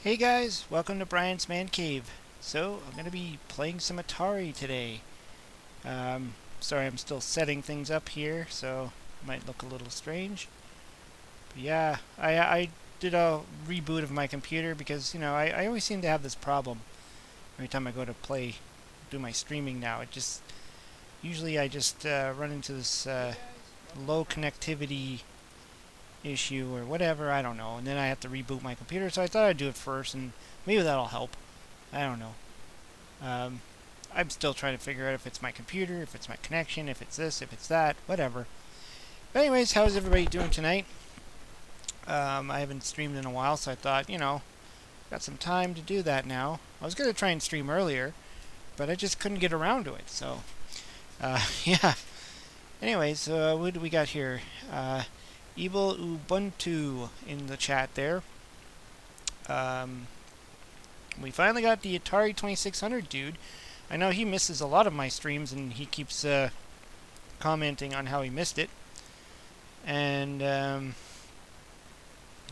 Hey guys, welcome to Brian's Man Cave. So, I'm going to be playing some Atari today. Sorry, I'm still setting things up here, so it might look a little strange. But yeah, I did a reboot of my computer because, I always seem to have this problem every time I go to do my streaming now. Usually I just run into this low connectivity issue or whatever, I don't know. And then I have to reboot my computer, so I thought I'd do it first, and maybe that'll help. I don't know. Um, I'm still trying to figure out if it's my computer, if it's my connection, if it's this, if it's that, whatever. But anyways, how's everybody doing tonight? I haven't streamed in a while, so I thought, got some time to do that now. I was going to try and stream earlier, but I just couldn't get around to it, so, yeah. Anyways, what do we got here? Evil Ubuntu in the chat there. We finally got the Atari 2600 dude. I know he misses a lot of my streams, and he keeps commenting on how he missed it. And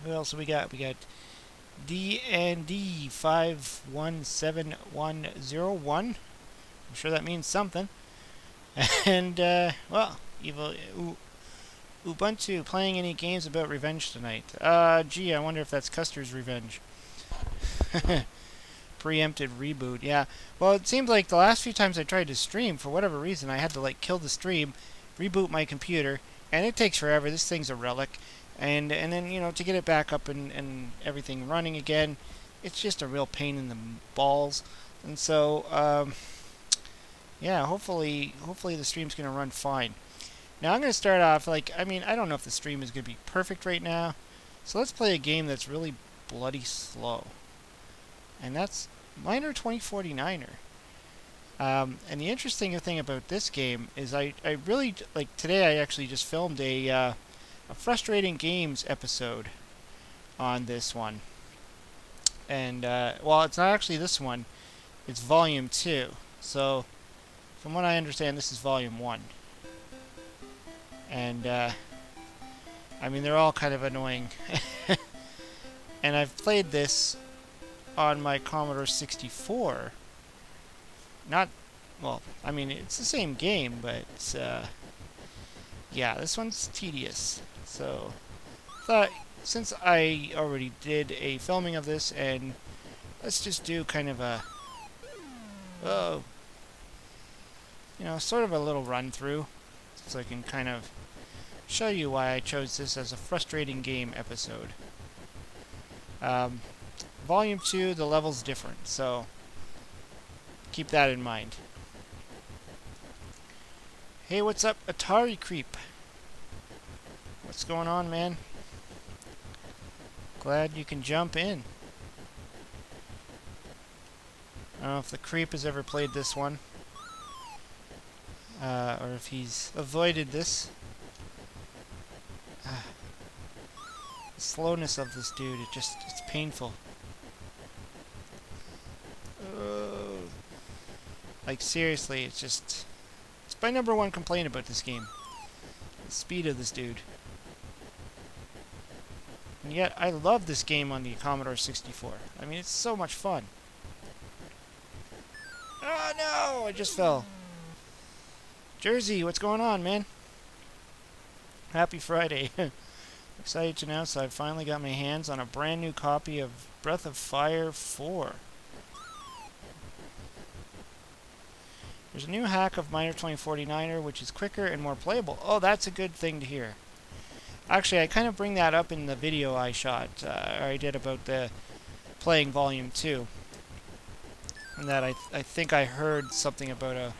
who else we got? We got D&D 517101. I'm sure that means something. And well, Evil Ubuntu playing any games about revenge tonight? Gee, I wonder if that's Custer's Revenge. Preempted reboot, yeah. Well, it seemed like the last few times I tried to stream, for whatever reason, I had to kill the stream, reboot my computer, and it takes forever. This thing's a relic. And then, to get it back up and everything running again, it's just a real pain in the balls. And so, yeah, hopefully the stream's going to run fine. Now I'm going to start off, I don't know if the stream is going to be perfect right now. So let's play a game that's really bloody slow. And that's Miner 2049er. And the interesting thing about this game is I really, today I actually just filmed a Frustrating Games episode on this one. And, well, it's not actually this one. It's Volume 2. So, from what I understand, this is Volume 1. And, they're all kind of annoying. And I've played this on my Commodore 64. It's the same game, but, yeah, this one's tedious. So, thought, since I already did a filming of this, and let's just do kind of a, sort of a little run through, so I can kind of show you why I chose this as a frustrating game episode. Volume 2, the level's different, so keep that in mind. Hey, what's up, Dattari Creep? What's going on, man? Glad you can jump in. I don't know if the Creep has ever played this one, or if he's avoided this. The slowness of this dude, it's painful. Seriously, it's my number one complaint about this game. The speed of this dude. And yet, I love this game on the Commodore 64. It's so much fun. Oh no! I just fell. Jersey, what's going on, man? Happy Friday. Excited to announce I've finally got my hands on a brand new copy of Breath of Fire 4. There's a new hack of Miner 2049er, which is quicker and more playable. Oh, that's a good thing to hear. Actually, I kind of bring that up in the video I shot, or I did about the playing Volume 2. And that I think I heard something about a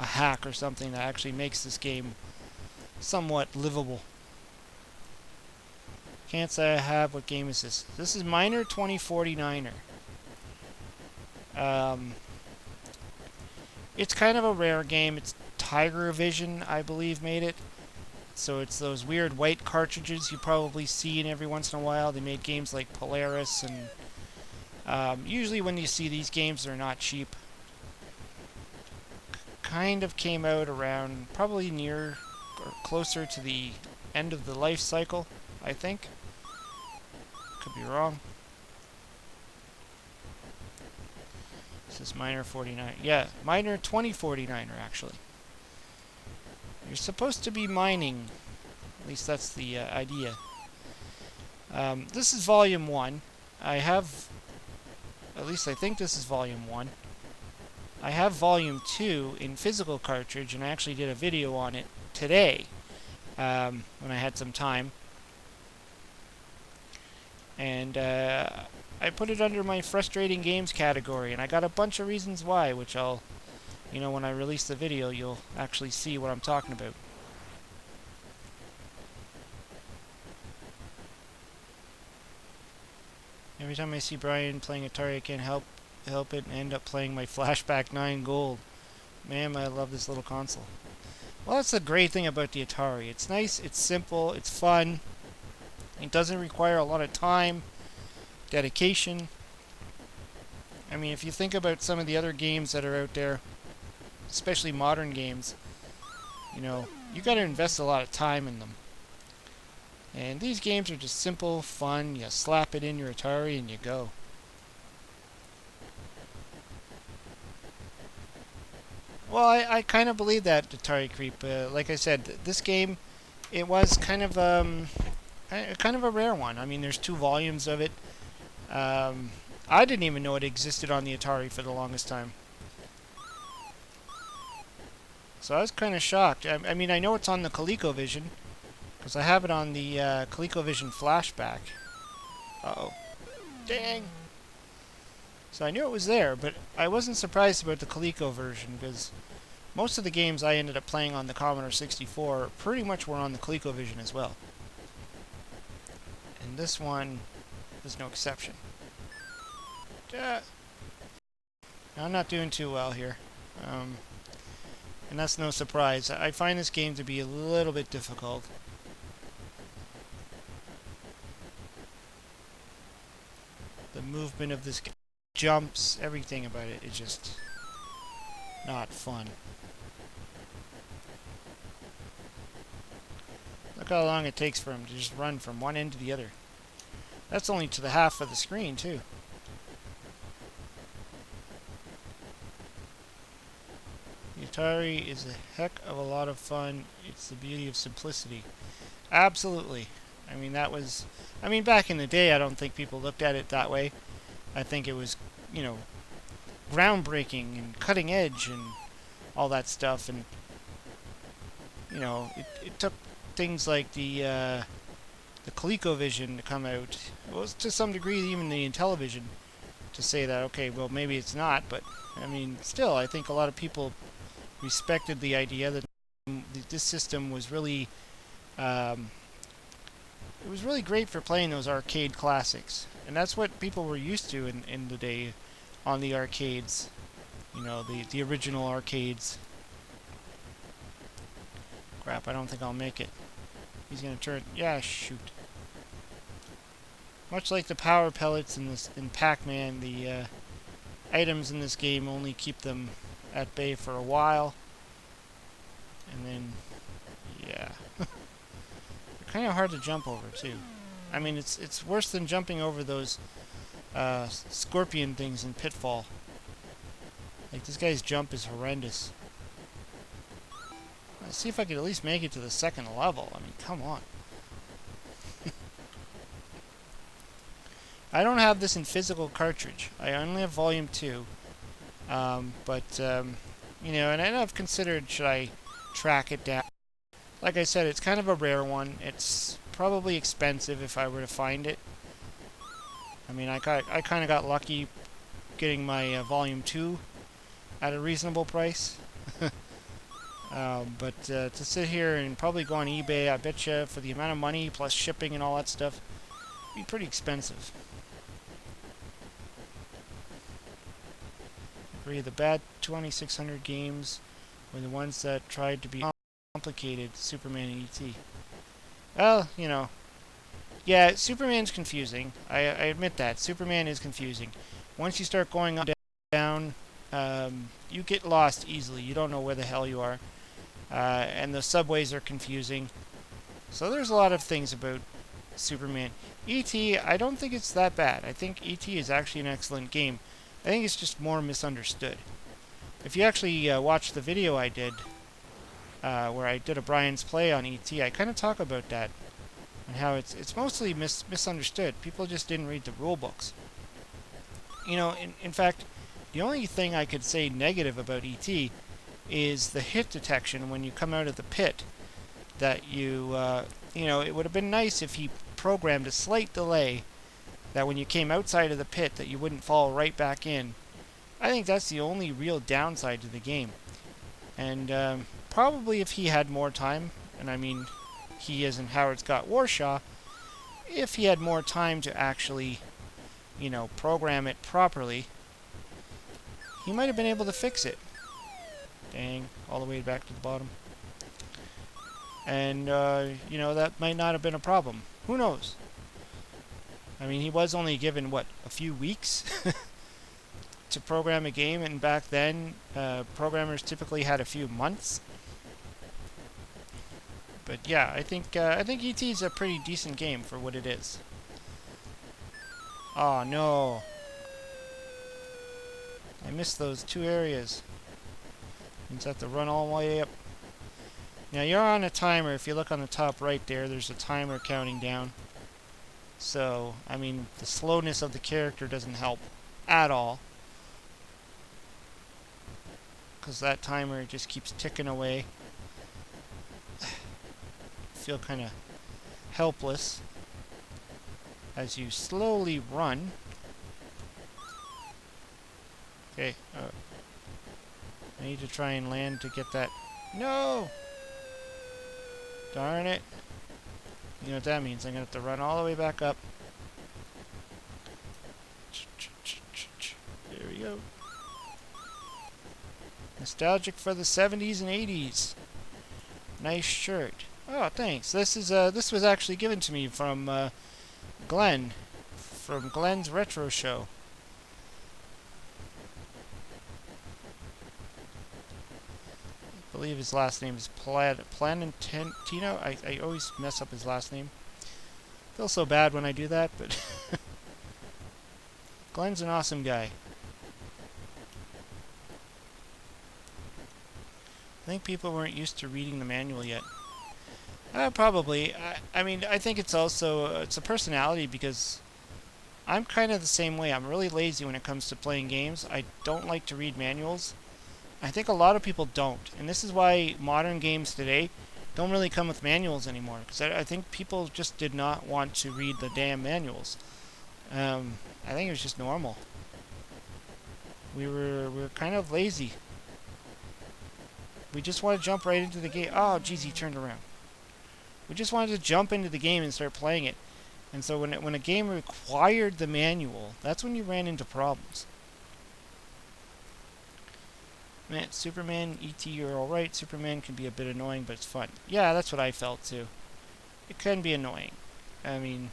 hack or something that actually makes this game somewhat livable. Can't say I have. What game is this? This is Miner 2049er. It's kind of a rare game. It's Tiger Vision, I believe, made it. So it's those weird white cartridges you probably see in every once in a while. They made games like Polaris, and usually when you see these games, they're not cheap. Kind of came out around probably near or closer to the end of the life cycle, I think. Could be wrong. This Miner 49. Yeah, Miner 2049er actually. You're supposed to be mining. At least that's the idea. This is volume 1. I have, at least I think this is volume 1. I have volume 2 in physical cartridge, and I actually did a video on it today when I had some time. And I put it under my frustrating games category, and I got a bunch of reasons why, which I'll, when I release the video, you'll actually see what I'm talking about. Every time I see Brian playing Atari, I can't help it and end up playing my Flashback 9 Gold. Man, I love this little console. Well, that's the great thing about the Atari. It's nice, it's simple, it's fun. It doesn't require a lot of time, dedication. I mean, if you think about some of the other games that are out there, especially modern games, you got to invest a lot of time in them. And these games are just simple, fun. You slap it in your Atari and you go. Well, I kind of believe that, Dattari Creep. Like I said, this game, it was kind of a rare one. I mean, there's 2 volumes of it. I didn't even know it existed on the Atari for the longest time. So I was kind of shocked. I mean, I know it's on the ColecoVision, because I have it on the ColecoVision Flashback. Uh-oh. Dang! So I knew it was there, but I wasn't surprised about the Coleco version, because most of the games I ended up playing on the Commodore 64 pretty much were on the ColecoVision as well. And this one was no exception. I'm not doing too well here. And that's no surprise. I find this game to be a little bit difficult. The movement of this jumps, everything about it is just not fun. Look how long it takes for him to just run from one end to the other. That's only to the half of the screen, too. The Atari is a heck of a lot of fun. It's the beauty of simplicity. Absolutely. I mean, back in the day, I don't think people looked at it that way. I think it was, groundbreaking and cutting edge and all that stuff. And, it took things like the ColecoVision to come out. Well, to some degree, even the Intellivision, to say that, okay, well, maybe it's not. But, I mean, still, I think a lot of people respected the idea that this system was really... it was really great for playing those arcade classics. And that's what people were used to in the day on the arcades. The original arcades. Crap, I don't think I'll make it. He's going to turn... Yeah, shoot. Much like the power pellets in Pac-Man, the items in this game only keep them at bay for a while. And then... Yeah. Kind of hard to jump over too. I mean, it's worse than jumping over those scorpion things in Pitfall. Like, this guy's jump is horrendous. Let's see if I could at least make it to the 2nd level. I mean, come on. I don't have this in physical cartridge. I only have volume 2. And I've considered, should I track it down? Like I said, it's kind of a rare one. It's probably expensive if I were to find it. I mean, I kind of got lucky getting my volume 2 at a reasonable price. But to sit here and probably go on eBay, I bet you for the amount of money plus shipping and all that stuff, it'd be pretty expensive. Agree, the bad 2600 games were the ones that tried to be complicated. Superman and E.T. Well, yeah, Superman's confusing. I admit that. Superman is confusing. Once you start going up down, you get lost easily. You don't know where the hell you are. And the subways are confusing. So there's a lot of things about Superman. E.T., I don't think it's that bad. I think E.T. is actually an excellent game. I think it's just more misunderstood. If you actually watch the video I did, where I did a Brian's Play on ET, I kind of talk about that and how it's mostly misunderstood. People just didn't read the rule books. You know, in fact, the only thing I could say negative about ET is the hit detection when you come out of the pit. That you know, it would have been nice if he programmed a slight delay that when you came outside of the pit that you wouldn't fall right back in. I think that's the only real downside to the game. And probably if he had more time, and I mean he is in Howard Scott Warshaw, if he had more time to actually, you know, program it properly, he might have been able to fix it. Dang, all the way back to the bottom. And, you know, that might not have been a problem. Who knows? I mean, he was only given, what, a few weeks to program a game, and back then, programmers typically had a few months. But yeah, I think ET is a pretty decent game for what it is. Oh no! I missed those two areas. You just have to run all the way up. Now you're on a timer. If you look on the top right there, there's a timer counting down. So, I mean, the slowness of the character doesn't help at all. Because that timer just keeps ticking away. Feel kind of helpless as you slowly run. Okay, I need to try and land to get that. No! Darn it. You know what that means. I'm going to have to run all the way back up. There we go. Nostalgic for the 70s and 80s. Nice shirt. Oh, thanks. This was actually given to me from Glenn, from Glenn's Retro Show. I believe his last name is Planentino. I always mess up his last name. I feel so bad when I do that, but Glenn's an awesome guy. I think people weren't used to reading the manual yet. Probably. I mean, I think it's also it's a personality, because I'm kind of the same way. I'm really lazy when it comes to playing games. I don't like to read manuals. I think a lot of people don't, and this is why modern games today don't really come with manuals anymore, because I think people just did not want to read the damn manuals. I think it was just normal. We were kind of lazy. We just want to jump right into the game. Oh, geez, he turned around. We just wanted to jump into the game and start playing it. And so when a game required the manual, that's when you ran into problems. Man, Superman, E.T., you're alright. Superman can be a bit annoying, but it's fun. Yeah, that's what I felt too. It can be annoying. I mean,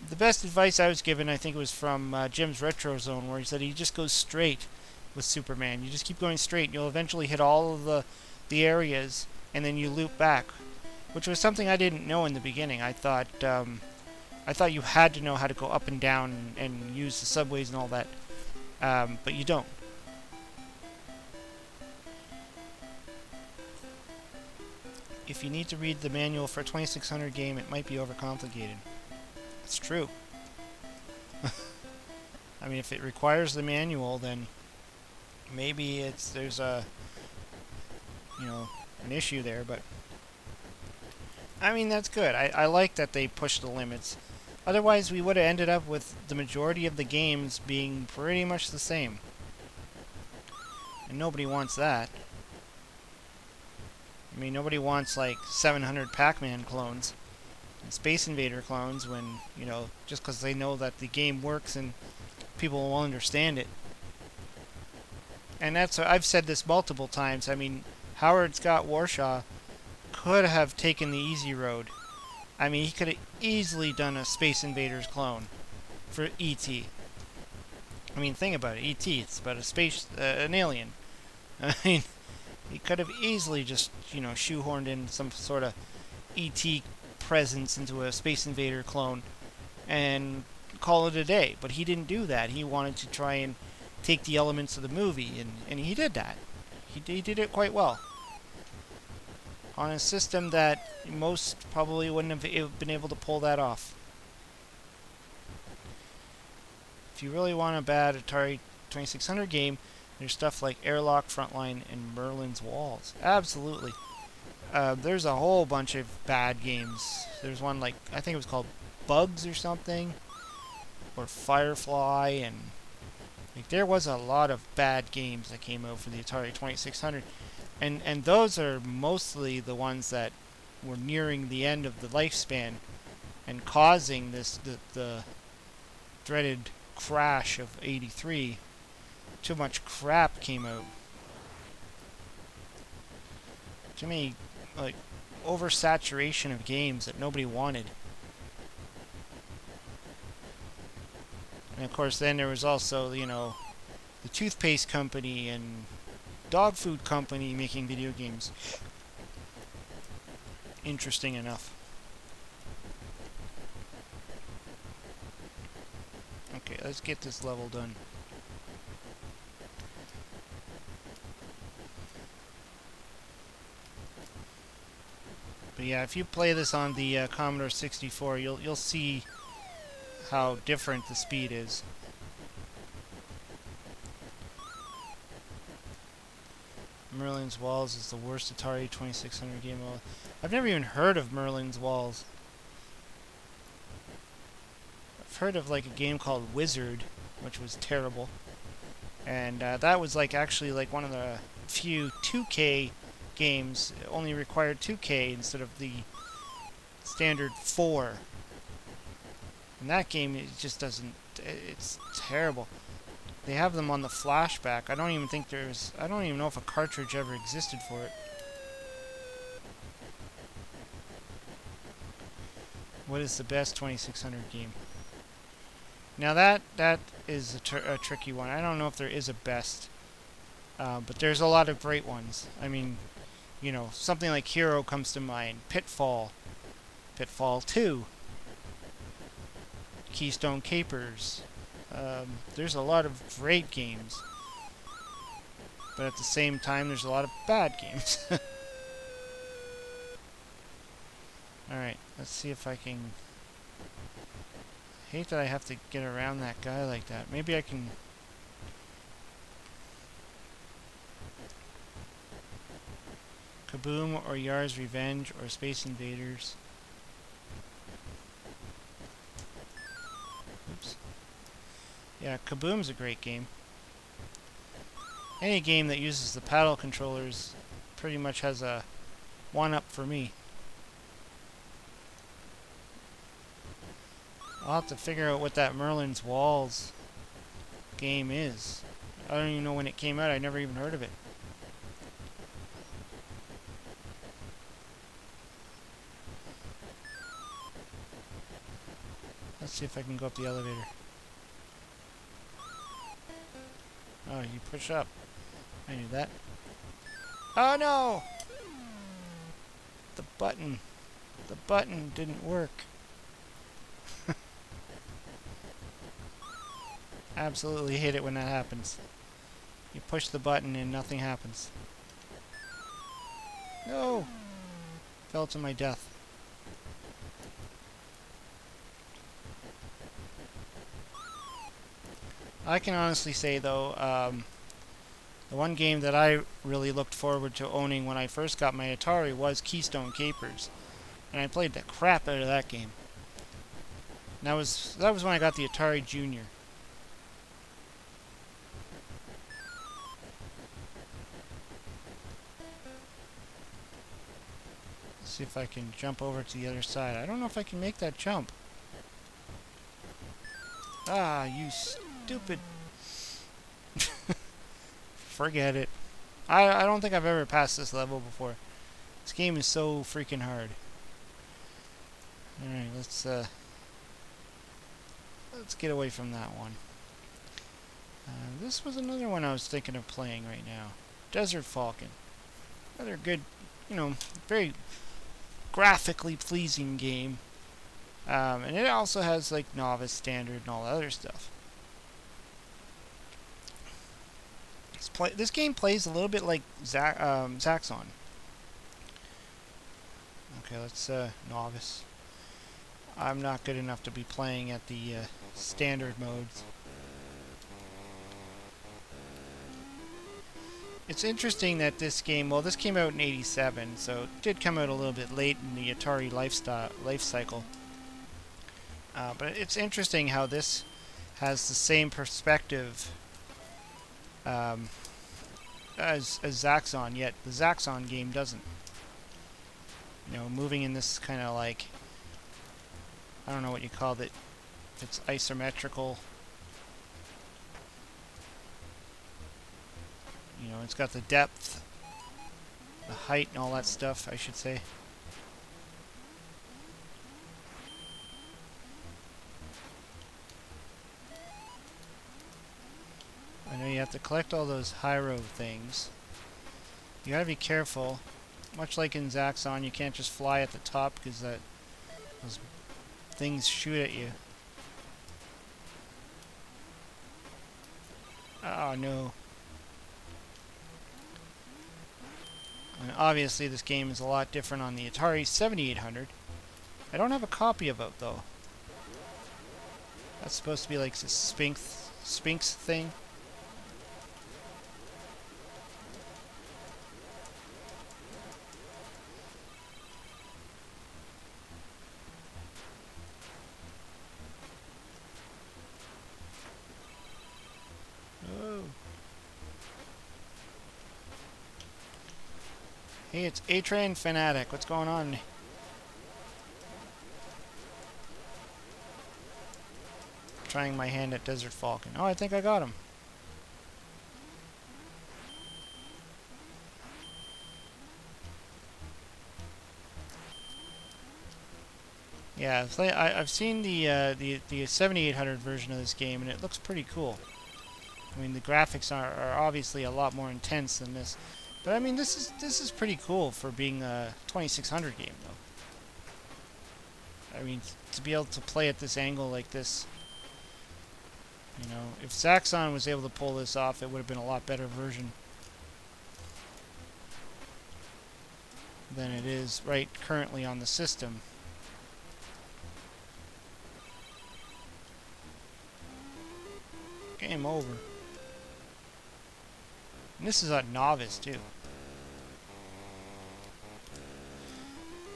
the best advice I was given, I think it was from Jim's Retro Zone, where he said he just goes straight with Superman. You just keep going straight, and you'll eventually hit all of the areas, and then you loop back, which was something I didn't know in the beginning. I thought you had to know how to go up and down and use the subways and all that, but you don't. If you need to read the manual for a 2600 game, it might be overcomplicated. It's true. I mean, if it requires the manual, then maybe there's a, you know, an issue there, but I mean, that's good. I like that they push the limits. Otherwise, we would have ended up with the majority of the games being pretty much the same. And nobody wants that. I mean, nobody wants like 700 Pac-Man clones and Space Invader clones when, you know, just because they know that the game works and people will understand it. And I've said this multiple times. I mean, Howard Scott Warshaw could have taken the easy road. I mean, he could have easily done a Space Invaders clone for E.T. I mean, think about it. E.T., it's about an alien. I mean, he could have easily just, you know, shoehorned in some sort of E.T. presence into a Space Invader clone and call it a day. But he didn't do that. He wanted to try and take the elements of the movie, and he did that. He did it quite well. On a system that most probably wouldn't have been able to pull that off. If you really want a bad Atari 2600 game, there's stuff like Airlock, Frontline, and Merlin's Walls. Absolutely. There's a whole bunch of bad games. There's one like, I think it was called Bugs or something, or Firefly, and like there was a lot of bad games that came out for the Atari 2600. And those are mostly the ones that were nearing the end of the lifespan and causing the dreaded crash of '83. Too much crap came out. Too many, like, oversaturation of games that nobody wanted. And of course then there was also, you know, the toothpaste company and dog food company making video games. Interesting enough. Okay, let's get this level done. But yeah, if you play this on the Commodore 64, you'll see how different the speed is. Merlin's Walls is the worst Atari 2600 game. I've never even heard of Merlin's Walls. I've heard of like a game called Wizard, which was terrible, and that was like actually like one of the few 2K games. It only required 2K instead of the standard 4. And that game, it just doesn't. It's terrible. They have them on the Flashback. I don't even know if a cartridge ever existed for it. What is the best 2600 game? Now that is a tricky one. I don't know if there is a best, but there's a lot of great ones. I mean, you know, something like Hero comes to mind. Pitfall, Pitfall 2, Keystone Capers. There's a lot of great games, but at the same time there's a lot of bad games. Alright, let's see if I can... I hate that I have to get around that guy like that. Maybe I can... Kaboom or Yar's Revenge or Space Invaders. Oops. Yeah, Kaboom's a great game. Any game that uses the paddle controllers pretty much has a one-up for me. I'll have to figure out what that Merlin's Walls game is. I don't even know when it came out. I never even heard of it. Let's see if I can go up the elevator. Oh, you push up. I knew that. Oh no! The button didn't work. Absolutely hate it when that happens. You push the button and nothing happens. No! Fell to my death. I can honestly say though, the one game that I really looked forward to owning when I first got my Atari was Keystone Capers. And I played the crap out of that game. And that was when I got the Atari Junior. Let's see if I can jump over to the other side. I don't know if I can make that jump. Ah, you stupid... Forget it. I don't think I've ever passed this level before. This game is so freaking hard. Alright, let's get away from that one. This was another one I was thinking of playing right now. Desert Falcon. Another good, you know, very graphically pleasing game. And it also has like novice, standard, and all that other stuff. This game plays a little bit like Zaxxon. Okay, let's novice. I'm not good enough to be playing at the standard modes. It's interesting that this game, well, this came out in '87, so it did come out a little bit late in the Atari life cycle. But it's interesting how this has the same perspective as Zaxxon, yet the Zaxxon game doesn't. You know, moving in this kind of like, I don't know what you called it, if it's isometrical. You know, it's got the depth, the height, and all that stuff, I should say. I know you have to collect all those Hyro things. You gotta be careful. Much like in Zaxxon, you can't just fly at the top because those things shoot at you. Oh no. And obviously this game is a lot different on the Atari 7800. I don't have a copy of it though. That's supposed to be like this Sphinx thing. Oh. Hey, it's A-Train Fanatic. What's going on? Trying my hand at Desert Falcon. Oh, I think I got him. Yeah, I've seen the 7800 version of this game, and it looks pretty cool. I mean, the graphics are obviously a lot more intense than this, but I mean, this is pretty cool for being a 2600 game, though. I mean, to be able to play at this angle like this, you know, if Zaxxon was able to pull this off, it would have been a lot better version than it is right currently on the system. Game over. And this is a novice, too.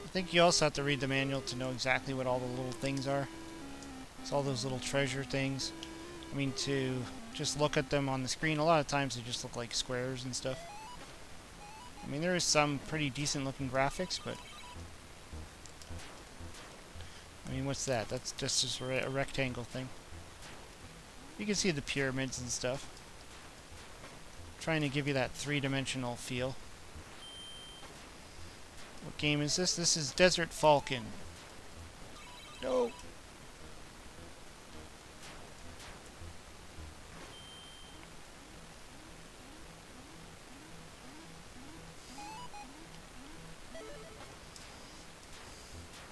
I think you also have to read the manual to know exactly what all the little things are. It's all those little treasure things. I mean, to just look at them on the screen, a lot of times they just look like squares and stuff. I mean, there is some pretty decent looking graphics, but I mean, what's that? That's just a rectangle thing. You can see the pyramids and stuff. Trying to give you that three-dimensional feel. What game is this? This is Desert Falcon. No!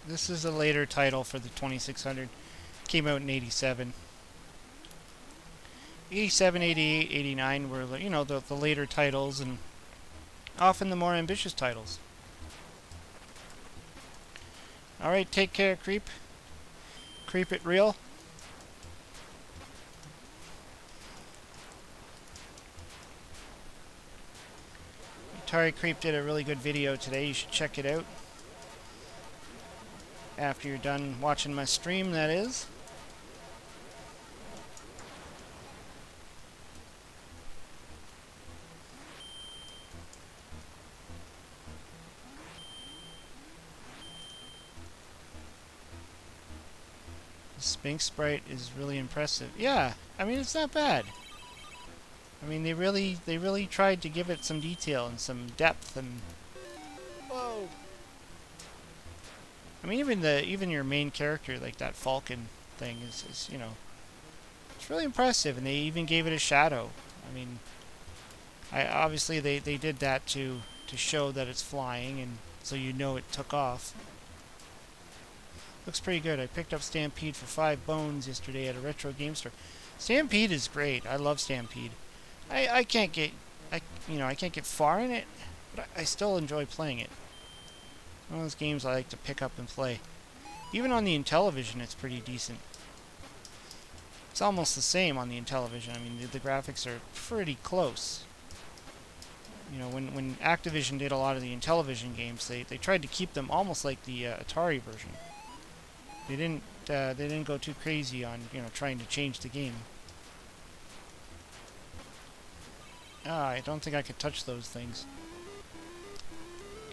This is a later title for the 2600. Came out in '87. 87, 88, 89 were, you know, the later titles, and often the more ambitious titles. Alright, take care, Creep. Creep it real. Dattari Creep did a really good video today. You should check it out. After you're done watching my stream, that is. Sphinx sprite is really impressive. Yeah, I mean, it's not bad. I mean, they really tried to give it some detail and some depth and. Whoa. I mean, even your main character, like that Falcon thing, is you know, it's really impressive, and they even gave it a shadow. I mean, obviously they did that to show that it's flying, and so you know it took off. Looks pretty good. I picked up Stampede for 5 bones yesterday at a retro game store. Stampede is great. I love Stampede. I can't get I can't get far in it, but I still enjoy playing it. One of those games I like to pick up and play. Even on the Intellivision, it's pretty decent. It's almost the same on the Intellivision. I mean, the graphics are pretty close. You know, when Activision did a lot of the Intellivision games, they tried to keep them almost like the Atari version. They didn't go too crazy on trying to change the game. Ah, I don't think I could touch those things.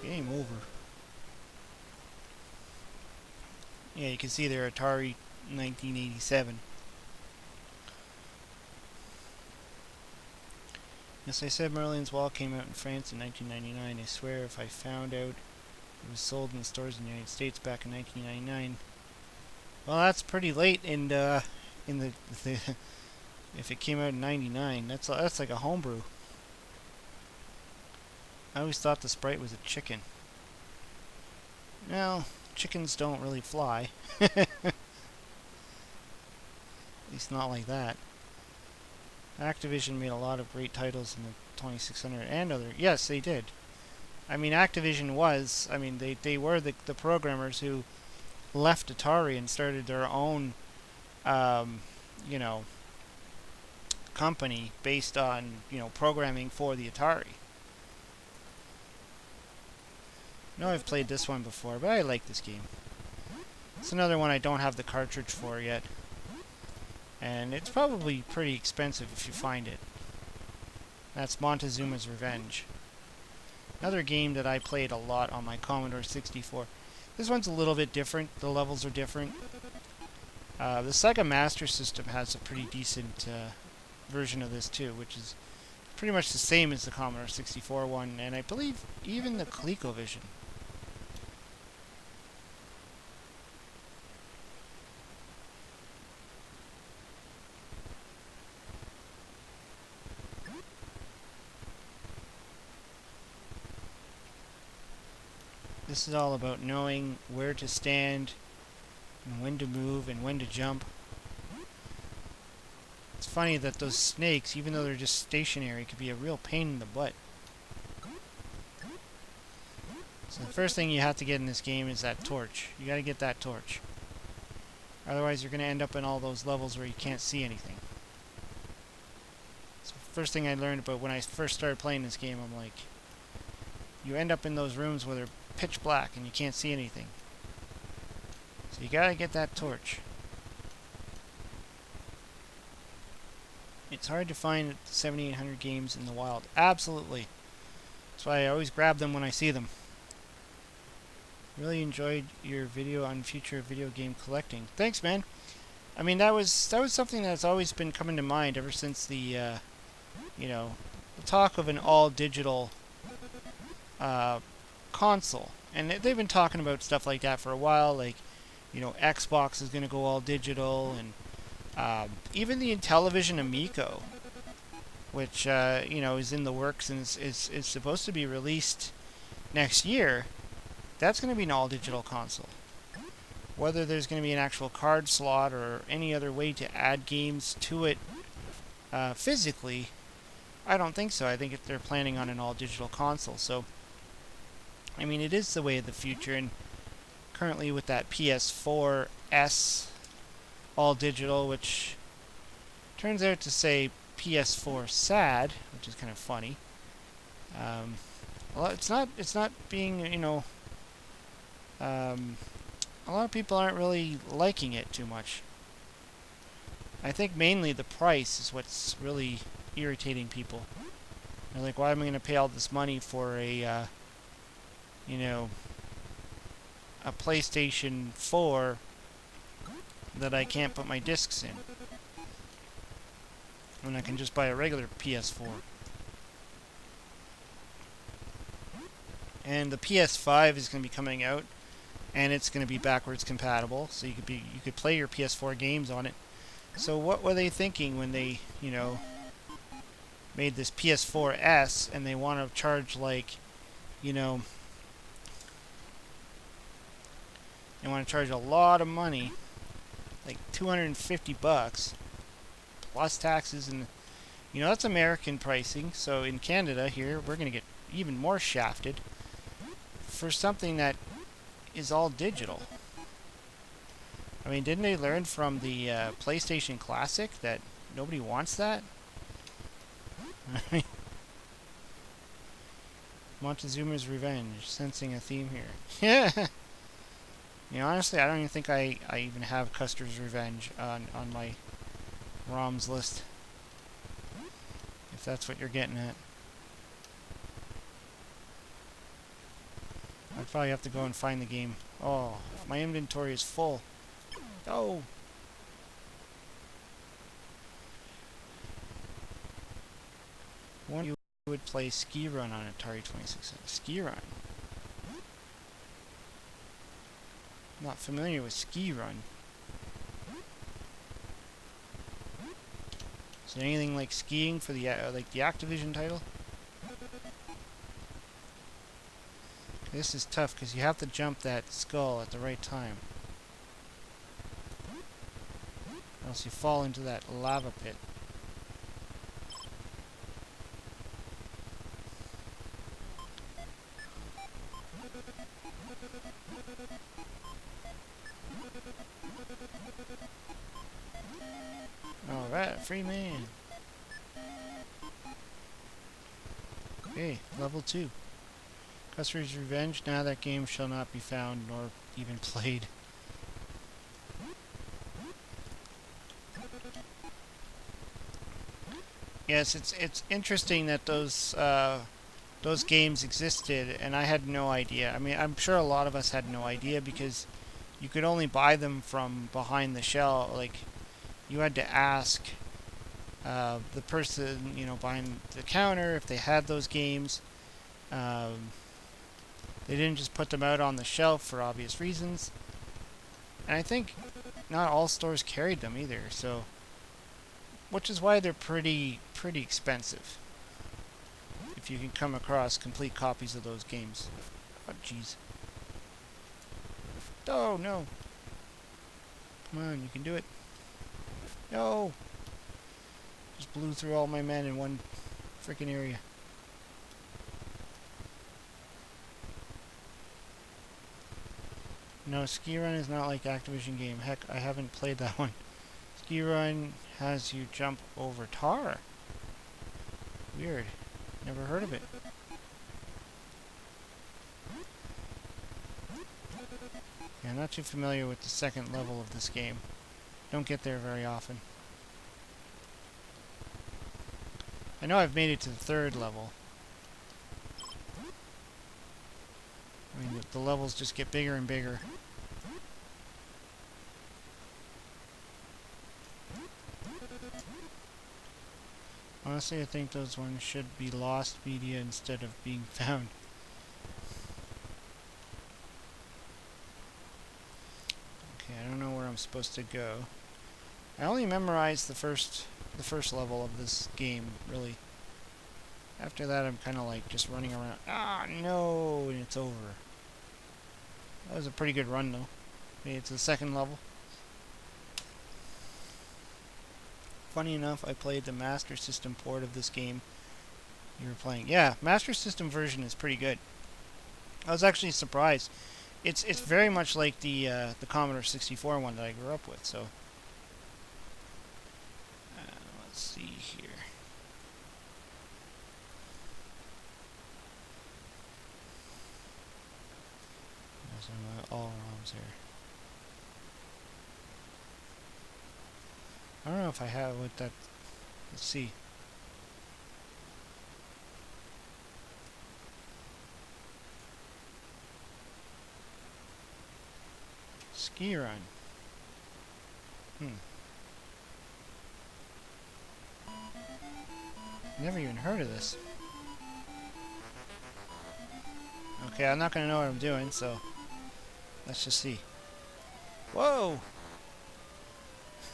Game over. Yeah, you can see they're Atari 1987. Yes, I said Merlins Walls came out in France in 1999. I swear if I found out it was sold in the stores in the United States back in 1999. Well, that's pretty late in the if it came out in 99, that's like a homebrew. I always thought the sprite was a chicken. Well, chickens don't really fly. At least not like that. Activision made a lot of great titles in the 2600 and other. Yes, they did. I mean, Activision was. I mean, they were the programmers who left Atari and started their own, company based on programming for the Atari. I know I've played this one before, but I like this game. It's another one I don't have the cartridge for yet. And it's probably pretty expensive if you find it. That's Montezumas Revenge. Another game that I played a lot on my Commodore 64. This one's a little bit different. The levels are different. The Sega Master System has a pretty decent version of this too, which is pretty much the same as the Commodore 64 one, and I believe even the ColecoVision. This is all about knowing where to stand, and when to move, and when to jump. It's funny that those snakes, even though they're just stationary, could be a real pain in the butt. So the first thing you have to get in this game is that torch. You gotta get that torch. Otherwise you're gonna end up in all those levels where you can't see anything. So the first thing I learned about when I first started playing this game, I'm like, you end up in those rooms where they're pitch black and you can't see anything. So you gotta get that torch. It's hard to find 7800 games in the wild. Absolutely. That's why I always grab them when I see them. Really enjoyed your video on future video game collecting. Thanks, man. I mean, that was something that's always been coming to mind ever since the the talk of an all-digital console. And they've been talking about stuff like that for a while, like, Xbox is going to go all digital, and even the Intellivision Amico, which, is in the works and is supposed to be released next year, that's going to be an all-digital console. Whether there's going to be an actual card slot or any other way to add games to it physically, I don't think so. I think if they're planning on an all-digital console. So, I mean, it is the way of the future, and currently with that PS4S all-digital, which turns out to say PS4 sad, which is kind of funny. Well, it's not being, a lot of people aren't really liking it too much. I think mainly the price is what's really irritating people. They're like, why am I going to pay all this money for a PlayStation 4 that I can't put my discs in, when I can just buy a regular PS4. And the PS5 is going to be coming out, and it's going to be backwards compatible, so you could play your PS4 games on it. So what were they thinking when they, made this PS4S, and they want to charge like, They want to charge a lot of money, like 250 bucks, plus taxes, and you know that's American pricing. So in Canada here, we're gonna get even more shafted for something that is all digital. I mean, didn't they learn from the PlayStation Classic that nobody wants that? Montezumas Revenge, sensing a theme here. Yeah. You know, honestly, I don't even think I even have Custer's Revenge on my ROMs list. If that's what you're getting at. I'd probably have to go and find the game. Oh, my inventory is full. Oh! One you would play Ski Run on Atari 2600. Ski Run? Not familiar with Ski Run. Is there anything like skiing for the like the Activision title? This is tough because you have to jump that skull at the right time, or else you fall into that lava pit. Alright, free man. Okay, level 2. Custer's Revenge. Now that game shall not be found nor even played. Yes, it's interesting that those games existed, and I had no idea. I mean, I'm sure a lot of us had no idea because you could only buy them from behind the shell. Like, you had to ask the person, you know, behind the counter if they had those games. They didn't just put them out on the shelf for obvious reasons. And I think not all stores carried them either, so which is why they're pretty expensive. If you can come across complete copies of those games. Oh jeez. Oh no. Come on, you can do it. No. Just blew through all my men in one freaking area. No, Ski Run is not like Activision game. Heck, I haven't played that one. Ski Run has you jump over tar. Weird. Never heard of it. Yeah, I'm not too familiar with the second level of this game. Don't get there very often. I know I've made it to the third level. I mean, the levels just get bigger and bigger. Honestly, I think those ones should be lost media instead of being found. Okay, I don't know where I'm supposed to go. I only memorized the first level of this game, really. After that, I'm kind of like just running around. Ah, no, and it's over. That was a pretty good run, though. Made it to the second level. Funny enough, I played the Master System port of this game you were playing. Yeah, Master System version is pretty good. I was actually surprised. It's very much like the Commodore 64 one that I grew up with. So let's see here. There's all ROMs here. I don't know if I have what that. Let's see. Ski Run. Never even heard of this. Okay, I'm not gonna know what I'm doing, so let's just see. Whoa!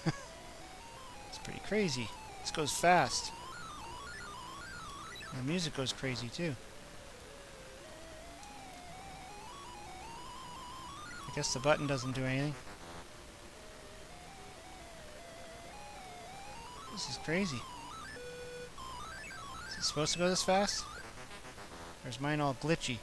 It's pretty crazy. This goes fast. The music goes crazy too. guess the button doesn't do anything. This is crazy. Is it supposed to go this fast? Or is mine all glitchy?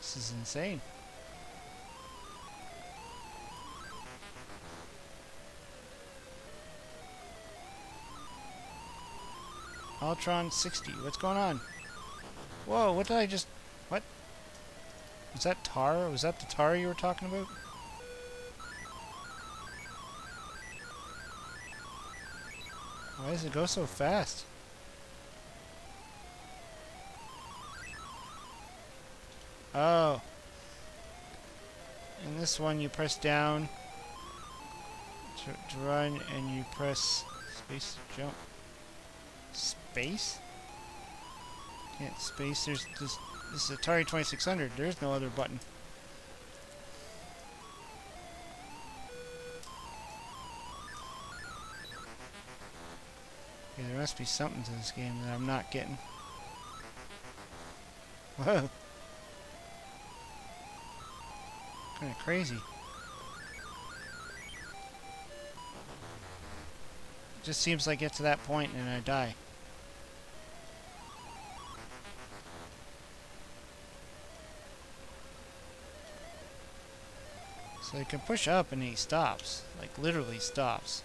This is insane. Ultron 60. What's going on? Whoa, what did I just... What? Was that tar? Was that the tar you were talking about? Why does it go so fast? Oh. In this one you press down to run and you press space to jump. Space? Can't space. There's this is Atari 2600. There's no other button. Yeah, there must be something to this game that I'm not getting. Whoa. Kinda crazy. It just seems like I get to that point and I die. So you can push up and he stops. Like literally stops.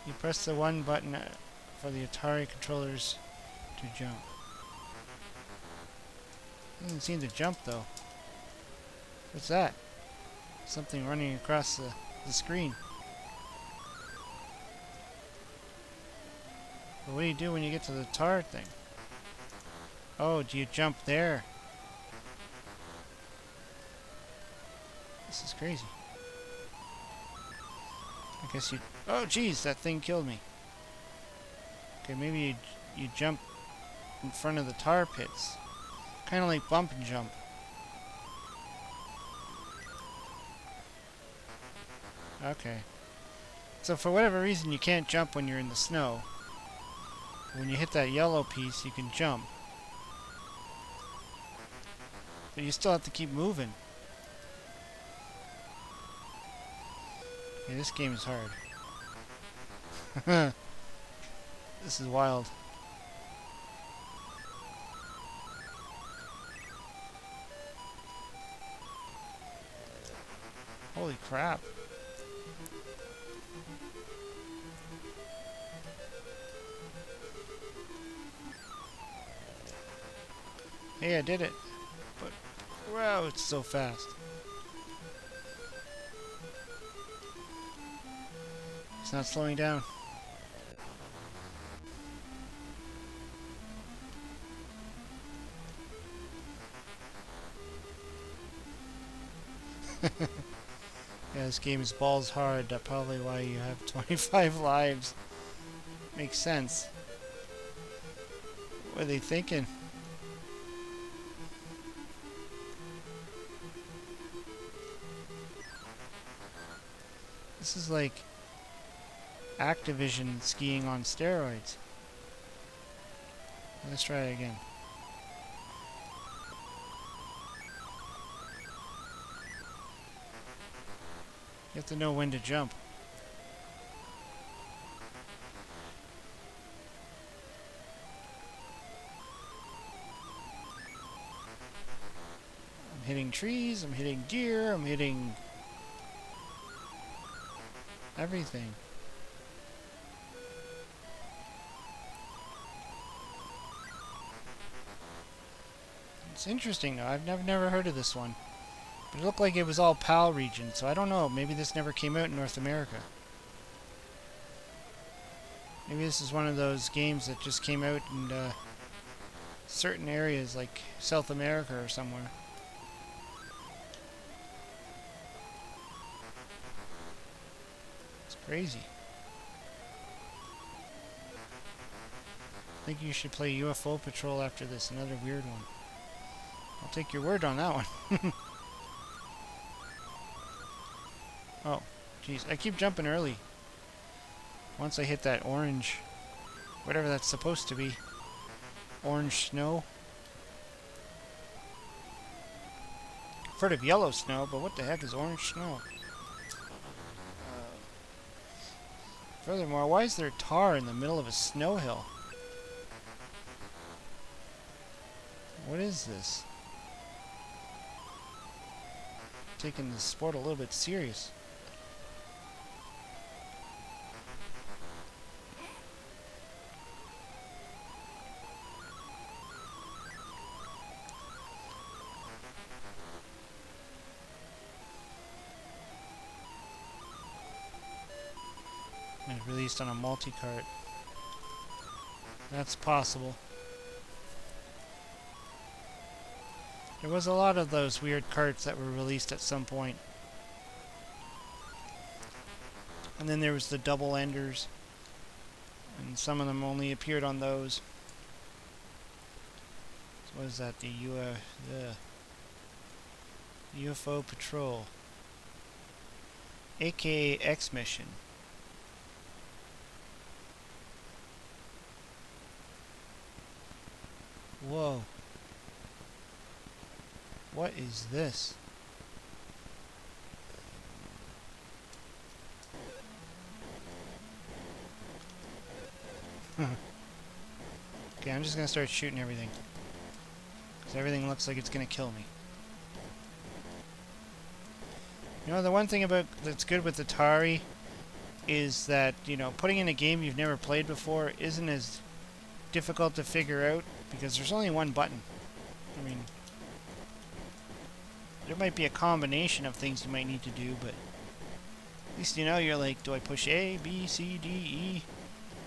You press the one button for the Atari controllers to jump. Doesn't seem to jump though. What's that? Something running across the screen. But what do you do when you get to the tar thing? Oh, do you jump there? This is crazy. I guess you... Oh, jeez, that thing killed me. Okay, maybe you jump in front of the tar pits. Kind of like bump and jump. Okay. So for whatever reason, you can't jump when you're in the snow. When you hit that yellow piece, you can jump. But you still have to keep moving. Okay, this game is hard. This is wild. Holy crap. Hey, I did it. But, wow, it's so fast. It's not slowing down. Yeah, this game is balls hard. That's probably why you have 25 lives. Makes sense. What are they thinking? This is like Activision skiing on steroids. Let's try it again. You have to know when to jump. I'm hitting trees, I'm hitting deer, I'm hitting everything. It's interesting though, I've never heard of this one. But it looked like it was all PAL region, so I don't know, maybe this never came out in North America. Maybe this is one of those games that just came out in certain areas like South America or somewhere. It's crazy. I think you should play UFO Patrol after this, another weird one. I'll take your word on that one. Oh, jeez, I keep jumping early. Once I hit that orange, whatever that's supposed to be, orange snow. I've heard of yellow snow, but what the heck is orange snow? Furthermore, why is there tar in the middle of a snow hill? What is this? Taking the sport a little bit serious. And released on a multi-cart. That's possible. There was a lot of those weird carts that were released at some point. And then there was the double enders. And some of them only appeared on those. So what is that? The UFO Patrol. AKA X Mission. Whoa. What is this? Okay, I'm just gonna start shooting everything. Because everything looks like it's gonna kill me. You know, the one thing about that's good with Atari is that, you know, putting in a game you've never played before isn't as difficult to figure out because there's only one button. I mean, there might be a combination of things you might need to do, but at least you know you're like, do I push A, B, C, D, E,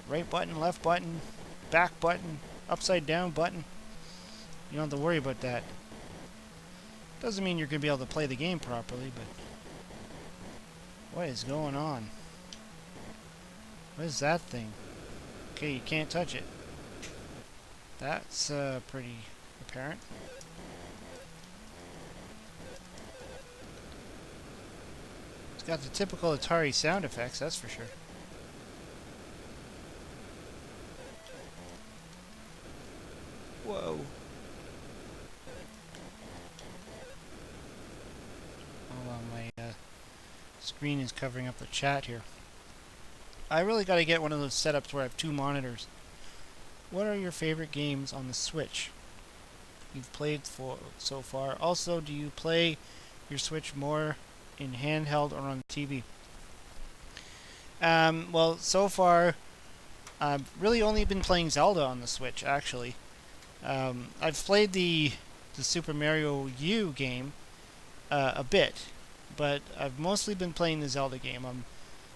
right button, left button, back button, upside down button? You don't have to worry about that. Doesn't mean you're going to be able to play the game properly, but what is going on? What is that thing? Okay, you can't touch it. That's pretty apparent. It's got the typical Atari sound effects, that's for sure. Whoa. Hold on, my screen is covering up the chat here. I really got to get one of those setups where I have two monitors. What are your favorite games on the Switch you've played so far? Also, do you play your Switch more in handheld or on the TV? Well, so far, I've really only been playing Zelda on the Switch, actually. I've played the Super Mario U game a bit, but I've mostly been playing the Zelda game. I'm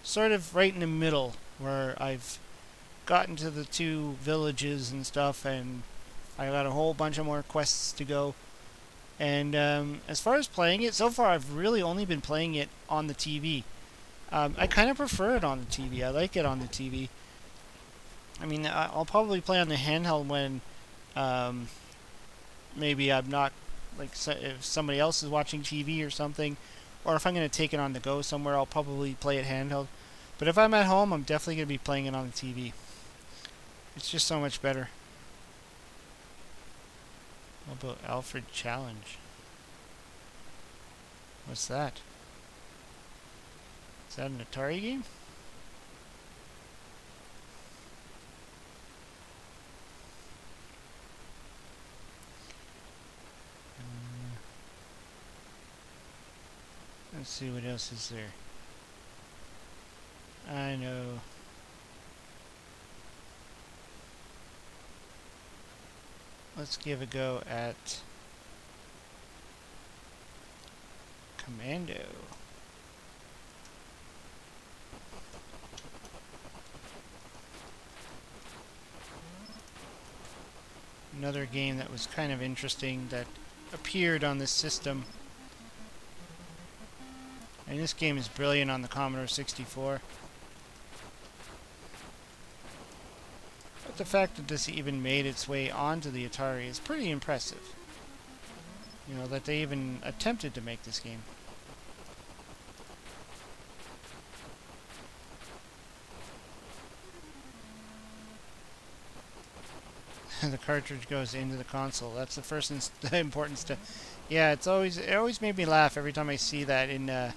sort of right in the middle, where I've gotten to the two villages and stuff, and I got a whole bunch of more quests to go. And as far as playing it, so far I've really only been playing it on the TV. I kind of prefer it on the TV. I like it on the TV. I mean, I'll probably play on the handheld when maybe I'm not, like, if somebody else is watching TV or something, or if I'm going to take it on the go somewhere, I'll probably play it handheld. But if I'm at home, I'm definitely going to be playing it on the TV. It's just so much better. What about Alfred Challenge? What's that? Is that an Atari game? Let's see what else is there. I know. Let's give a go at Commando. Another game that was kind of interesting that appeared on this system. And this game is brilliant on the Commodore 64. But the fact that this even made its way onto the Atari is pretty impressive. You know, that they even attempted to make this game. The cartridge goes into the console. That's the first important step. Yeah, it always made me laugh every time I see that in a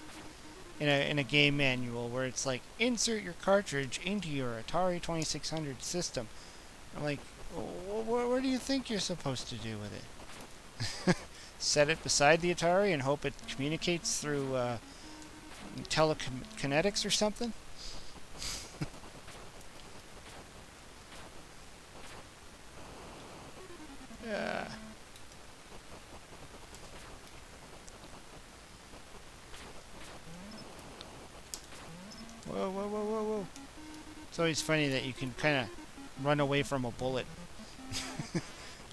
game manual where it's like insert your cartridge into your Atari 2600 system. I'm like, what do you think you're supposed to do with it? Set it beside the Atari and hope it communicates through telekinetics or something? Yeah. Whoa, whoa, whoa, whoa, whoa. It's always funny that you can kind of run away from a bullet.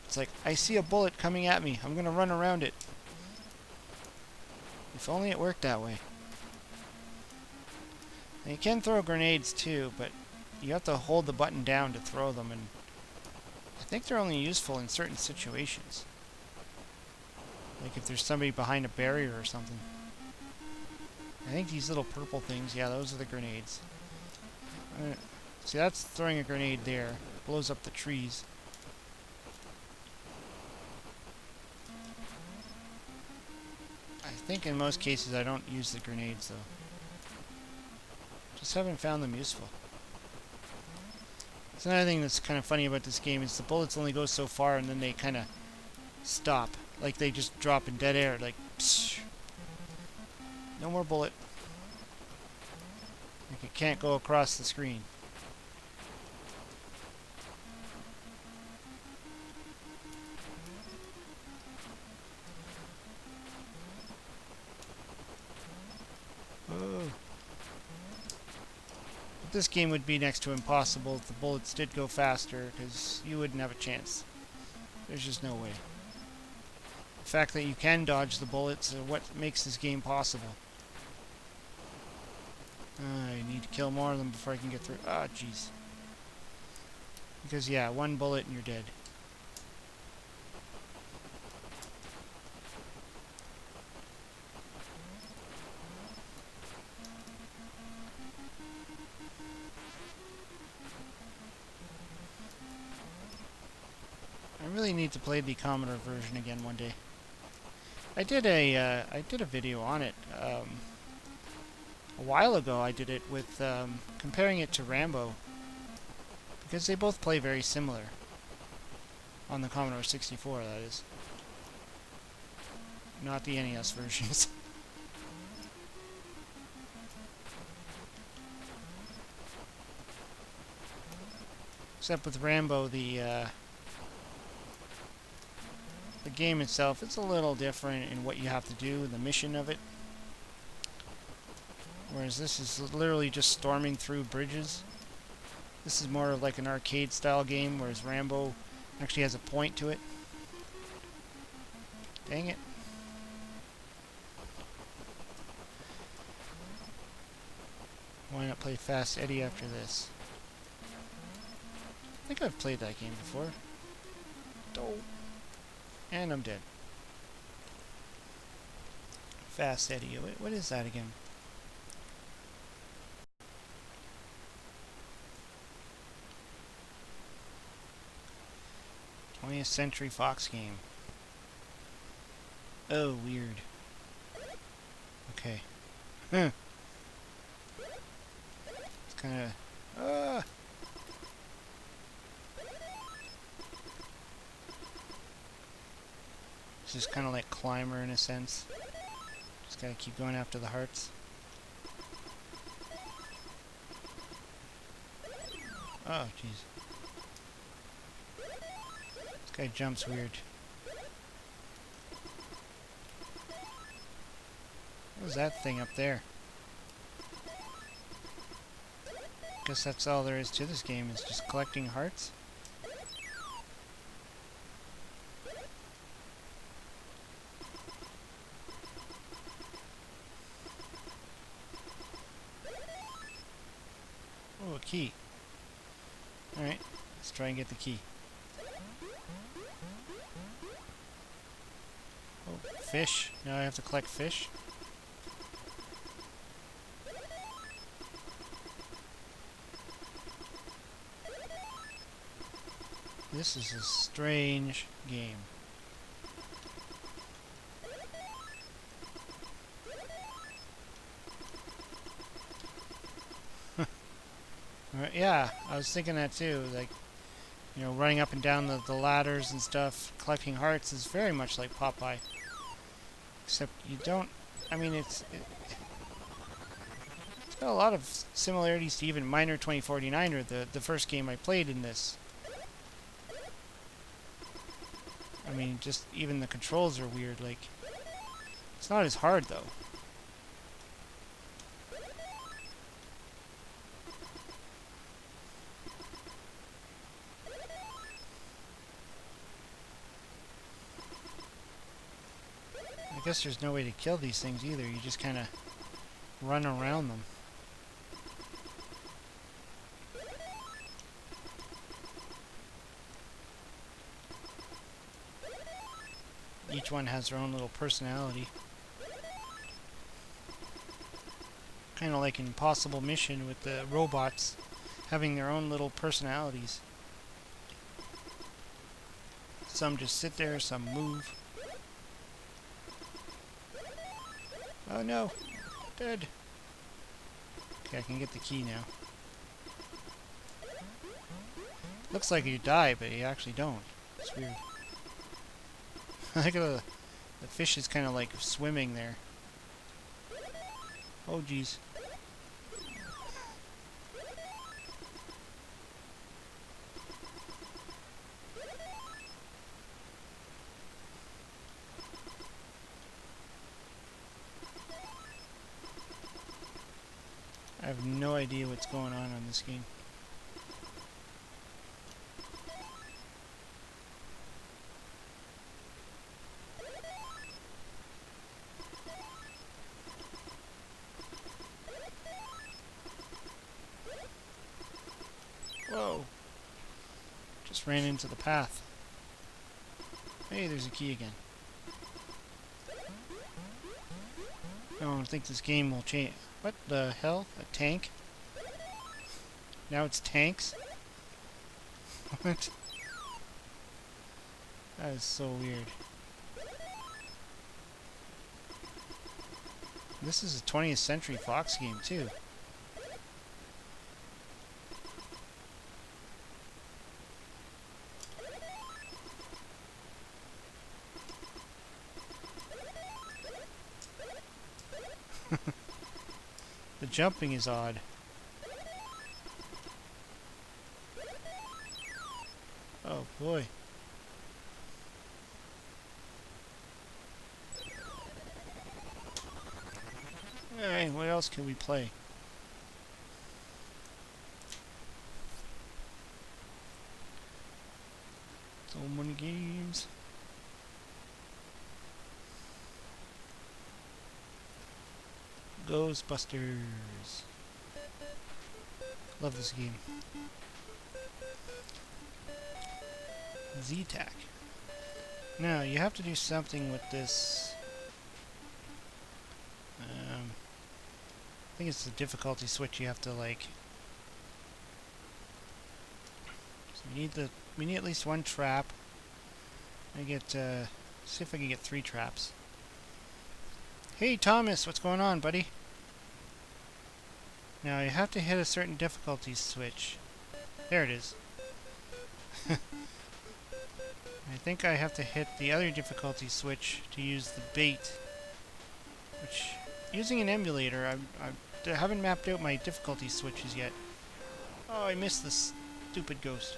It's like, I see a bullet coming at me. I'm going to run around it. If only it worked that way. And you can throw grenades too, but you have to hold the button down to throw them, and I think they're only useful in certain situations. Like if there's somebody behind a barrier or something. I think these little purple things, yeah, those are the grenades. See, that's throwing a grenade there. Blows up the trees. I think in most cases I don't use the grenades though. Just haven't found them useful. That's another thing that's kind of funny about this game is the bullets only go so far and then they kind of stop. Like they just drop in dead air. Like, psh, no more bullet. Like it can't go across the screen. Oh. This game would be next to impossible if the bullets did go faster, because you wouldn't have a chance. There's just no way. The fact that you can dodge the bullets is what makes this game possible. I need to kill more of them before I can get through. Ah, jeez. Because, yeah, one bullet and you're dead. I really need to play the Commodore version again one day. I did a video on it a while ago. I did it with comparing it to Rambo because they both play very similar on the Commodore 64. That is, not the NES versions. Except with Rambo, the game itself, it's a little different in what you have to do, the mission of it. Whereas this is literally just storming through bridges. This is more of like an arcade style game, whereas Rambo actually has a point to it. Dang it. Why not play Fast Eddie after this? I think I've played that game before. Oh. And I'm dead. Fast Eddie. What is that again? '20th Century Fox game. Oh, weird. Okay. It's kind of... It's just kind of like Climber in a sense. Just gotta keep going after the hearts. Oh, jeez. This guy jumps weird. What was that thing up there? Guess that's all there is to this game, is just collecting hearts. Oh, a key. Alright, let's try and get the key. Oh, fish. Now I have to collect fish. This is a strange game. Right, yeah, I was thinking that too. Like, you know, running up and down the ladders and stuff, collecting hearts is very much like Popeye. Except you don't... I mean, it's got a lot of similarities to even Miner 2049, or the first game I played in this. I mean, just even the controls are weird. Like, it's not as hard though. I guess there's no way to kill these things either. You just kind of run around them. Each one has their own little personality. Kind of like an Impossible Mission with the robots having their own little personalities. Some just sit there, some move. Oh no! Dead! Okay, I can get the key now. Looks like you die, but you actually don't. It's weird. Look at the fish is kind of like swimming there. Oh geez. I have no idea what's going on this game. Whoa! Just ran into the path. Hey, there's a key again. I don't think this game will change. What the hell? A tank? Now it's tanks? What? That is so weird. This is a 20th Century Fox game too. The jumping is odd. Oh boy. Alright, what else can we play? So many games. Ghostbusters. Love this game. ZTech. Now, you have to do something with this. I think it's the difficulty switch you have to like. So we need at least one trap. I get see if I can get 3 traps. Hey Thomas, what's going on, buddy? Now you have to hit a certain difficulty switch. There it is. I think I have to hit the other difficulty switch to use the bait. Which, using an emulator, I haven't mapped out my difficulty switches yet. Oh, I missed this stupid ghost.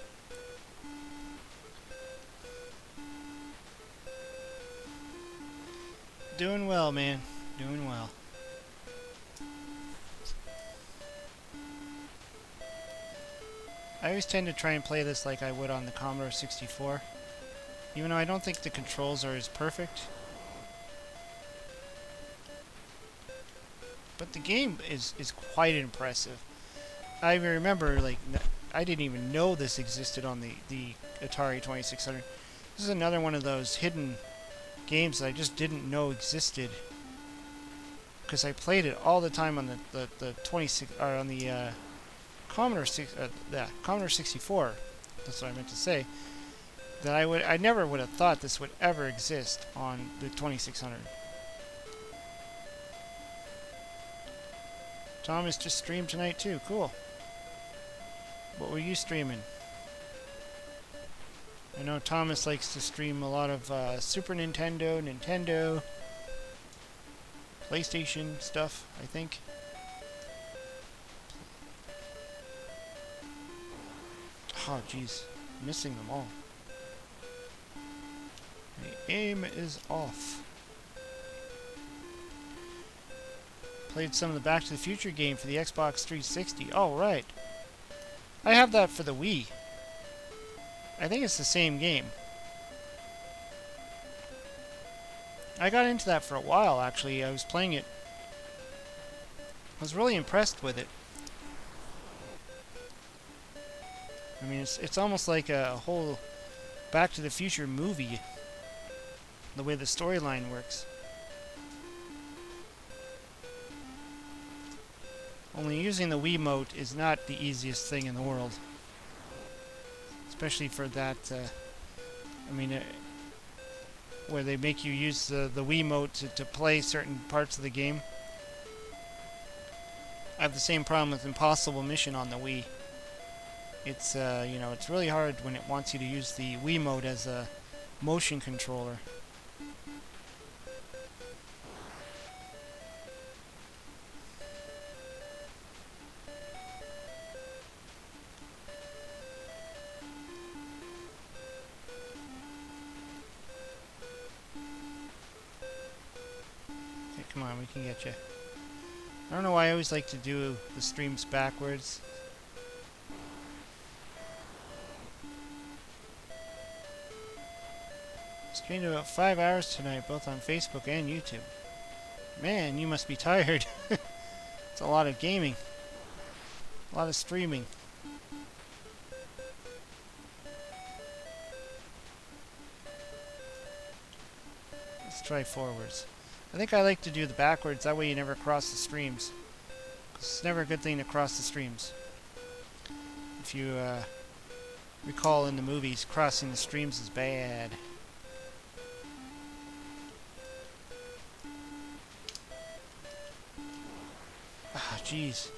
Doing well, man. Doing well. I always tend to try and play this like I would on the Commodore 64. Even though I don't think the controls are as perfect. But the game is quite impressive. I remember, like, I didn't even know this existed on the Atari 2600. This is another one of those hidden games that I just didn't know existed. Because I played it all the time on the 26 or on the Commodore 64. That's what I meant to say. that I never would have thought this would ever exist on the 2600. Thomas just streamed tonight too. Cool. What were you streaming? I know Thomas likes to stream a lot of Super Nintendo, Nintendo, PlayStation stuff, I think. Oh, jeez. Missing them all. The aim is off. Played some of the Back to the Future game for the Xbox 360. Oh, right. I have that for the Wii. I think it's the same game. I got into that for a while, actually. I was playing it. I was really impressed with it. I mean, it's almost like a whole Back to the Future movie, the way the storyline works. Only using the Wiimote is not the easiest thing in the world. Especially for that, where they make you use the Wiimote to play certain parts of the game. I have the same problem with Impossible Mission on the Wii. It's, it's really hard when it wants you to use the Wiimote as a motion controller. Okay, come on, we can get you. I don't know why I always like to do the streams backwards. Streamed about 5 hours tonight, both on Facebook and YouTube. Man, you must be tired. It's a lot of gaming. A lot of streaming. Let's try forwards. I think I like to do the backwards, that way you never cross the streams. It's never a good thing to cross the streams. If you recall in the movies, crossing the streams is bad. Ah, jeez.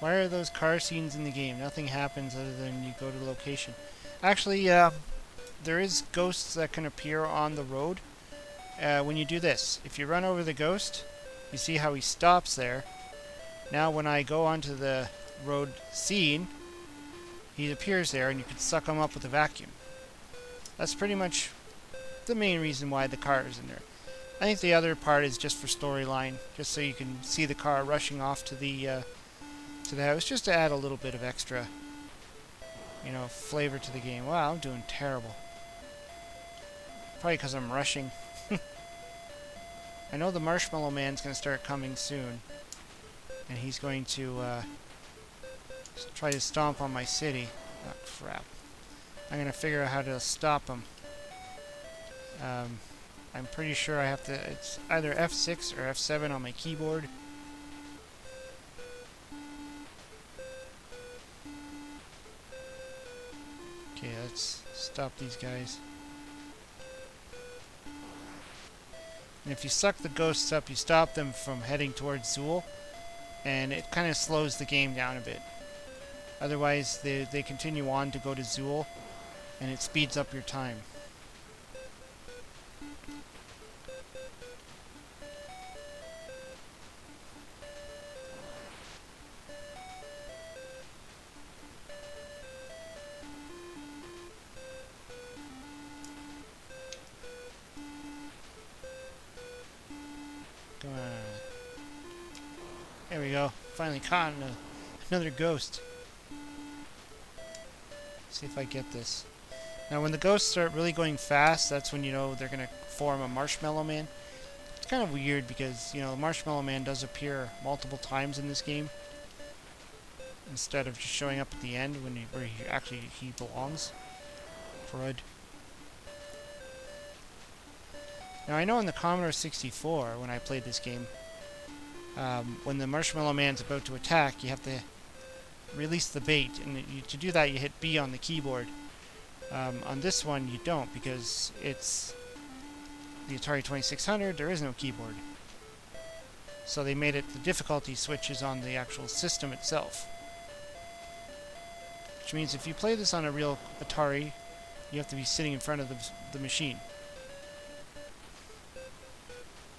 Why are those car scenes in the game? Nothing happens other than you go to the location. Actually, there is ghosts that can appear on the road when you do this. If you run over the ghost, you see how he stops there. Now when I go onto the road scene, he appears there and you can suck him up with a vacuum. That's pretty much the main reason why the car is in there. I think the other part is just for storyline, just so you can see the car rushing off to the house, just to add a little bit of extra, flavor to the game. Wow, I'm doing terrible. Probably because I'm rushing. I know the Marshmallow Man's going to start coming soon, and he's going to try to stomp on my city. Oh, crap. I'm going to figure out how to stop him. I'm pretty sure I have to, it's either F6 or F7 on my keyboard. Okay, let's stop these guys. And if you suck the ghosts up, you stop them from heading towards Zool, and it kind of slows the game down a bit. Otherwise, they continue on to go to Zool, and it speeds up your time. Come on. There we go. Finally caught another ghost. See if I get this. Now when the ghosts start really going fast, that's when you know they're going to form a Marshmallow Man. It's kind of weird because, the Marshmallow Man does appear multiple times in this game, instead of just showing up at the end where he belongs. Crud. Now I know in the Commodore 64, when I played this game, when the Marshmallow Man's about to attack, you have to release the bait, and to do that you hit B on the keyboard. On this one you don't, because it's the Atari 2600. There is no keyboard, so they made it the difficulty switches on the actual system itself, which means if you play this on a real Atari, you have to be sitting in front of the machine.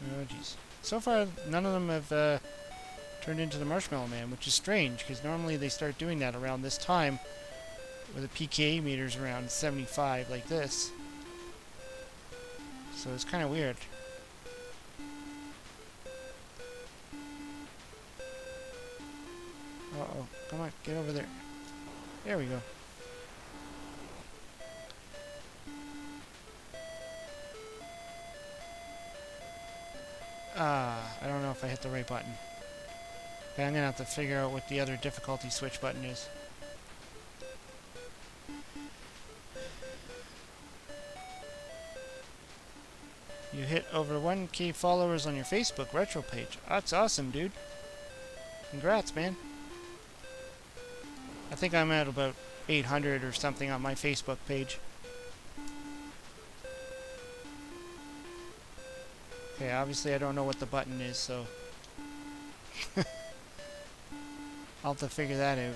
Oh jeez. So far none of them have turned into the Marshmallow Man, which is strange, because normally they start doing that around this time, where the PKA meter's around 75 like this. So it's kind of weird. Uh-oh. Come on, get over there. There we go. I don't know if I hit the right button. Okay, I'm gonna have to figure out what the other difficulty switch button is. You hit over 1K followers on your Facebook retro page. That's awesome, dude. Congrats, man. I think I'm at about 800 or something on my Facebook page. Okay, obviously I don't know what the button is, so I'll have to figure that out.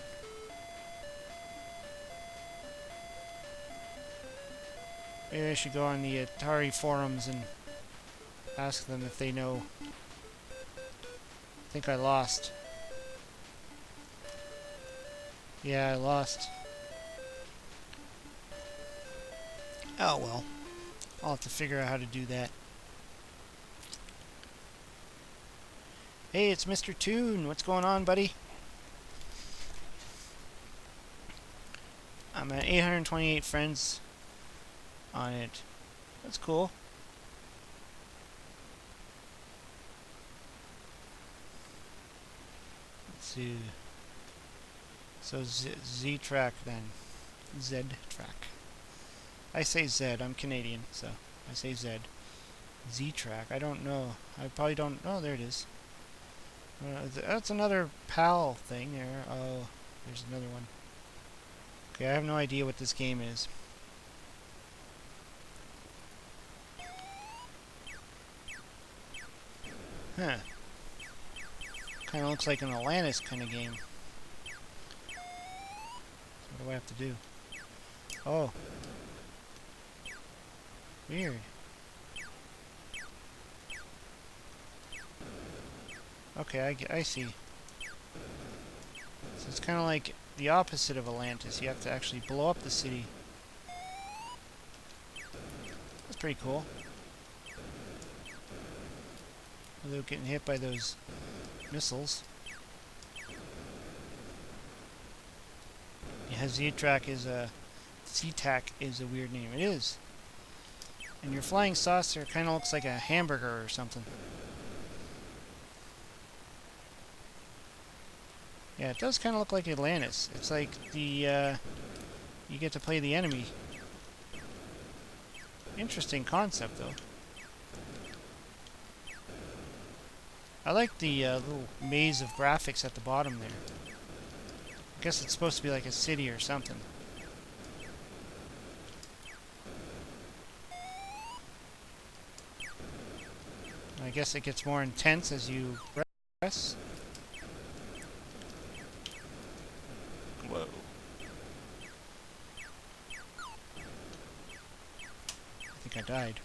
Maybe I should go on the Atari forums and ask them if they know. I think I lost. Yeah, I lost. Oh well. I'll have to figure out how to do that. Hey, it's Mr. Toon. What's going on, buddy? I'm at 828 friends on it. That's cool. Let's see. So ZTech then. ZTech. I say Z. I'm Canadian, so I say Z. ZTech. I don't know. I probably don't. Oh, there it is. That's another PAL thing there. Oh, there's another one. Okay, I have no idea what this game is. Huh. Kind of looks like an Atlantis kind of game. So what do I have to do? Oh. Weird. Okay, I see. So it's kind of like the opposite of Atlantis. You have to actually blow up the city. That's pretty cool. Without getting hit by those missiles. Yeah, ZTech is a weird name. It is. And your flying saucer kind of looks like a hamburger or something. Yeah, it does kind of look like Atlantis. It's like the, you get to play the enemy. Interesting concept, though. I like the little maze of graphics at the bottom there. I guess it's supposed to be like a city or something. I guess it gets more intense as you press. Whoa. I think I died.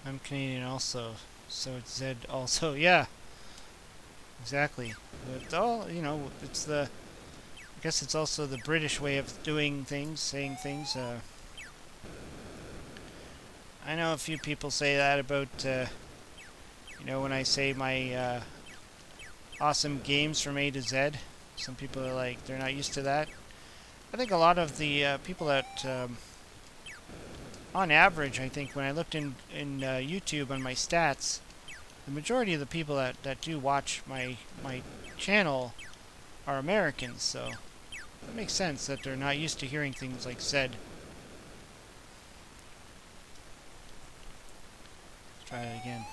I'm Canadian also, so it's Z also. Yeah, exactly. It's all, you know, it's the, I guess it's also the British way of doing things, saying things. I know a few people say that about, you know, when I say my awesome games from A to Z. Some people are like, they're not used to that. I think a lot of the people that, on average, I think when I looked in YouTube on my stats, the majority of the people that do watch my channel are Americans, so It makes sense that they're not used to hearing things like said. Let's try it again.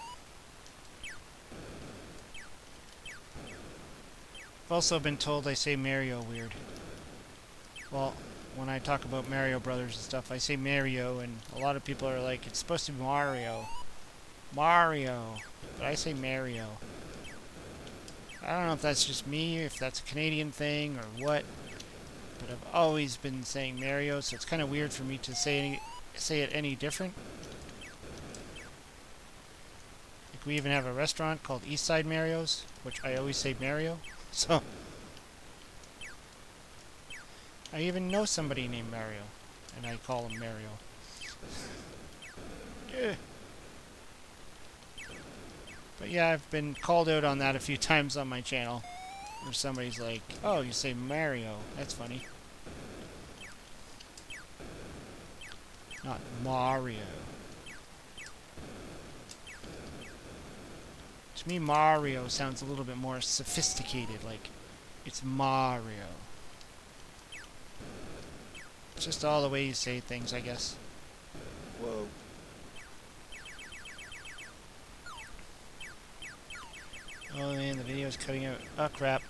I've also been told I say Mario weird. Well, when I talk about Mario Brothers and stuff, I say Mario, and a lot of people are like, it's supposed to be Mario. Mario. But I say Mario. I don't know if that's just me, if that's a Canadian thing, or what. But I've always been saying Mario, so it's kind of weird for me to say it any different. Like, we even have a restaurant called Eastside Mario's, which I always say Mario. So I even know somebody named Mario, and I call him Mario. But yeah, I've been called out on that a few times on my channel, where somebody's like, oh, you say Mario. That's funny. Not Mario. To me, Mario sounds a little bit more sophisticated, like it's Mario. It's just all the way you say things, I guess. Whoa. Oh man, the video's cutting out. Oh crap.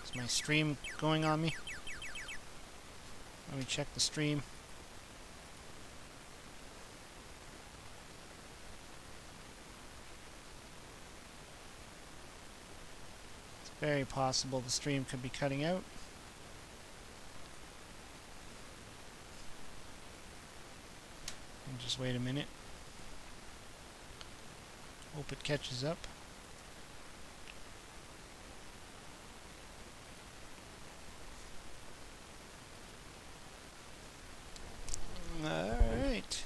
Is my stream going on me? Let me check the stream. It's very possible the stream could be cutting out. And just wait a minute. Hope it catches up. Alright.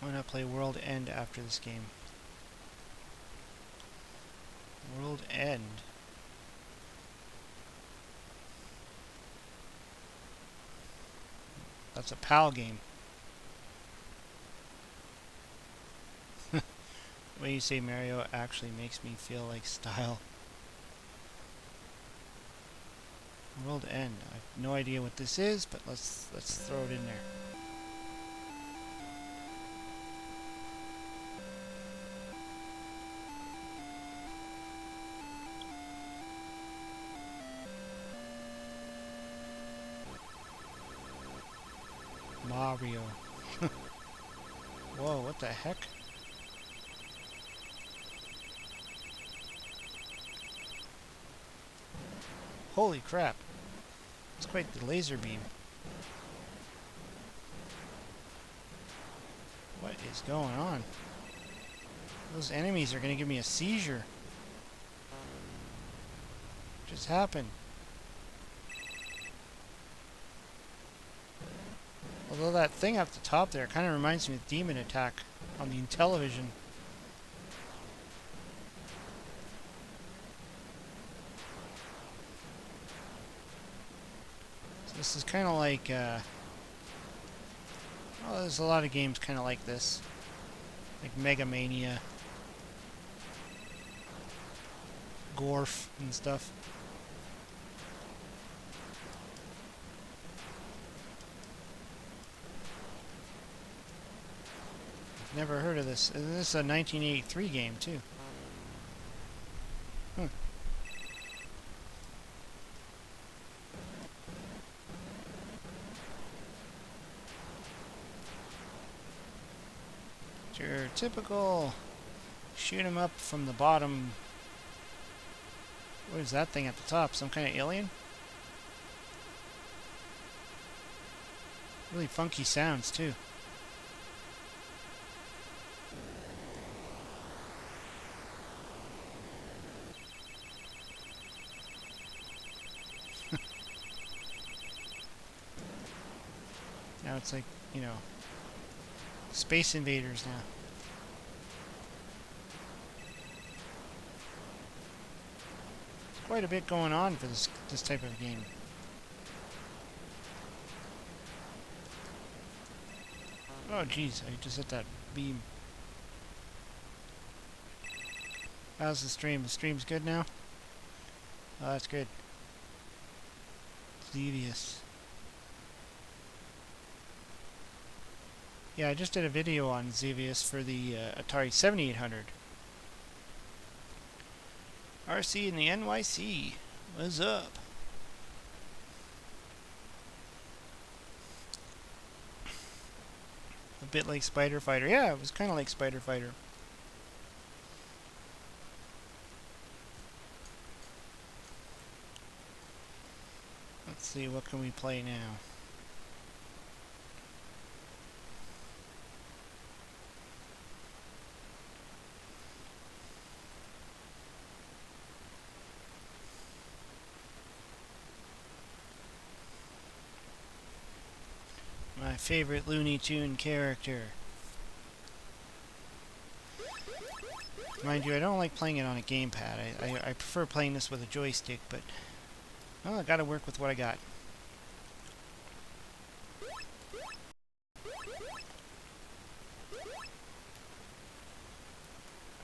Why not play World End after this game? World End. That's a PAL game. The way you say Mario actually makes me feel like style. World End. I have no idea what this is, but let's throw it in there. Mario. Whoa, what the heck? Holy crap. It's quite the laser beam. What is going on? Those enemies are going to give me a seizure. What just happened? Although that thing up the top there kind of reminds me of Demon Attack on the Intellivision. This is kind of like, well, there's a lot of games kind of like this. Like Mega Mania, Gorf, and stuff. I've never heard of this. This is a 1983 game, too. Huh. Your typical shoot 'em up from the bottom. What is that thing at the top? Some kind of alien? Really funky sounds too. Now it's like, you know, Space Invaders now. There's quite a bit going on for this type of game. Oh jeez, I just hit that beam. How's the stream? The stream's good now? Oh, that's good. Devious. Yeah, I just did a video on Xevious for the Atari 7800. RC in the NYC. What's up? A bit like Spider Fighter. Yeah, it was kind of like Spider Fighter. Let's see, what can we play now? My favorite Looney Tune character. Mind you, I don't like playing it on a gamepad. I prefer playing this with a joystick, but well, I gotta work with what I got.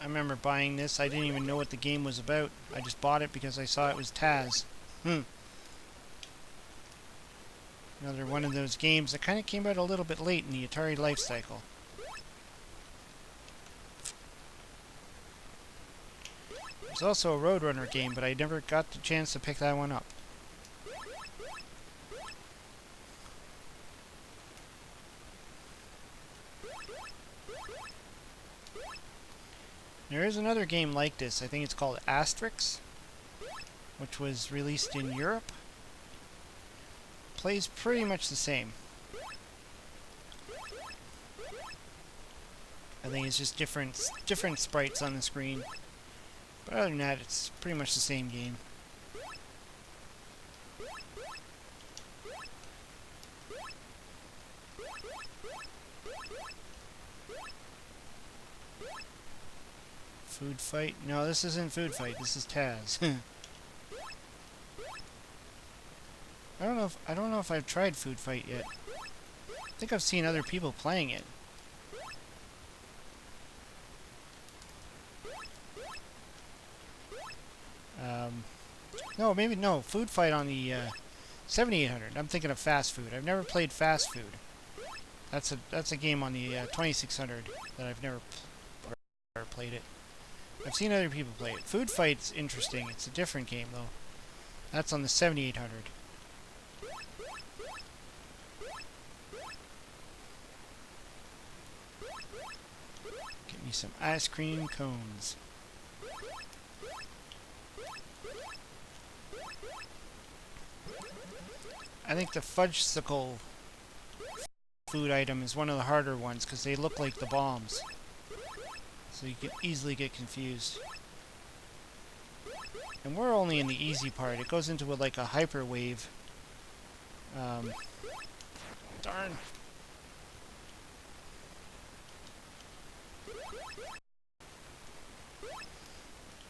I remember buying this. I didn't even know what the game was about. I just bought it because I saw it was Taz. Another one of those games that kind of came out a little bit late in the Atari life cycle. There's also a Roadrunner game, but I never got the chance to pick that one up. There is another game like this. I think it's called Asterix, which was released in Europe. Plays pretty much the same. I think it's just different sprites on the screen. But other than that, it's pretty much the same game. Food Fight? No, this isn't Food Fight. This is Taz. I don't know if I've tried Food Fight yet. I think I've seen other people playing it. No, maybe no. Food Fight on the 7800. I'm thinking of Fast Food. I've never played Fast Food. That's a game on the 2600 that I've never played it. I've seen other people play it. Food Fight's interesting. It's a different game though. That's on the 7800. Get me some ice cream cones. I think the fudgesicle food item is one of the harder ones because they look like the bombs. So you can easily get confused. And we're only in the easy part. It goes into like a hyperwave. Darn.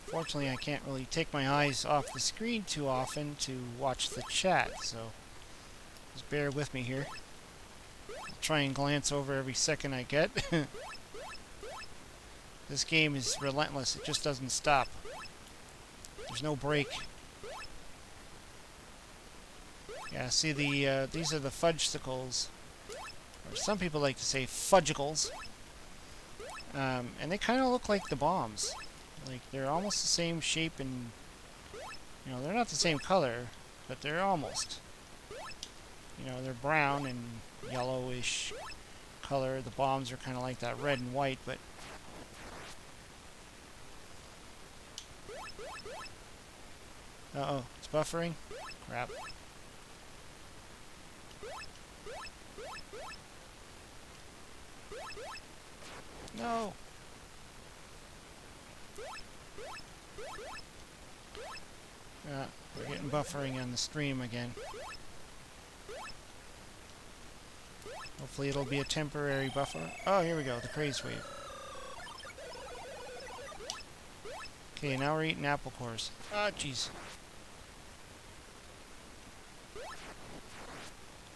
Fortunately, I can't really take my eyes off the screen too often to watch the chat, so just bear with me here. I'll try and glance over every second I get. This game is relentless. It just doesn't stop. There's no break. Yeah, see these are the fudgesicles. Or some people like to say fudgicles. And they kind of look like the bombs. Like, they're almost the same shape and... You know, they're not the same color, but they're almost. You know, they're brown and yellowish color. The bombs are kind of like that red and white, but... Uh-oh, it's buffering? Crap. No! We're getting buffering on the stream again. Hopefully it'll be a temporary buffer. Oh, here we go, the craze wave. Okay, now we're eating apple cores. Ah, jeez.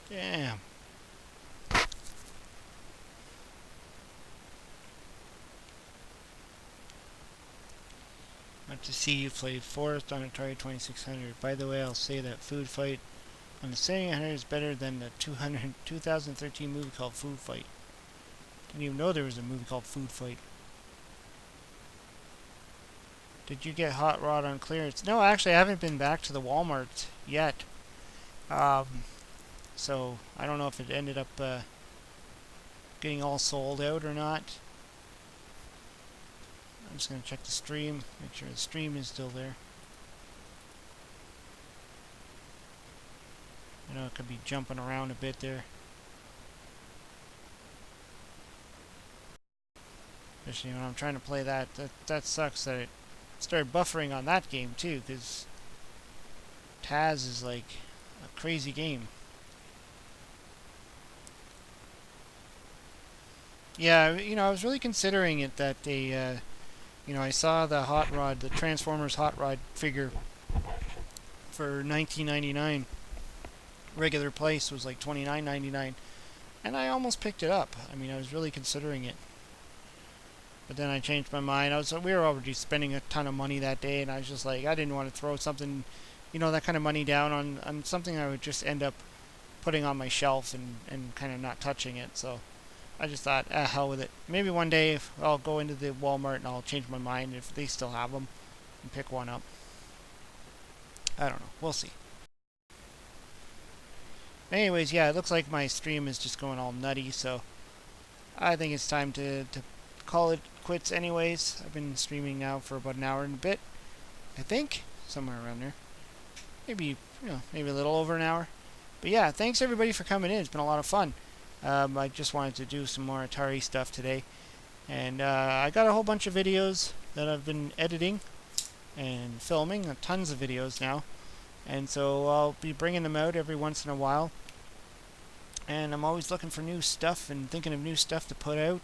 Damn. Want to see you play Forest on Atari 2600. By the way, I'll say that Food Fight on the Setting 100 is better than the 2013 movie called Food Fight. Didn't even know there was a movie called Food Fight. Did you get Hot Rod on clearance? No, actually, I haven't been back to the Walmart yet. So I don't know if it ended up getting all sold out or not. I'm just going to check the stream, make sure the stream is still there. I know it could be jumping around a bit there. Especially when I'm trying to play that. That sucks that it started buffering on that game too, because Taz is like a crazy game. Yeah, I was really considering it that they, I saw the Hot Rod, the Transformers Hot Rod figure for $19.99. Regular price was like $29.99, and I almost picked it up. I mean, I was really considering it, but then I changed my mind. We were already spending a ton of money that day, and I was just like, I didn't want to throw something, that kind of money down on something I would just end up putting on my shelf and kind of not touching it. So I just thought, hell with it. Maybe one day I'll go into the Walmart and I'll change my mind if they still have them and pick one up. I don't know. We'll see. Anyways, yeah, it looks like my stream is just going all nutty, so I think it's time to call it quits anyways. I've been streaming now for about an hour and a bit, I think. Somewhere around there. Maybe, maybe a little over an hour. But yeah, thanks everybody for coming in. It's been a lot of fun. I just wanted to do some more Atari stuff today. And I got a whole bunch of videos that I've been editing and filming. Tons of videos now. And so I'll be bringing them out every once in a while. And I'm always looking for new stuff and thinking of new stuff to put out.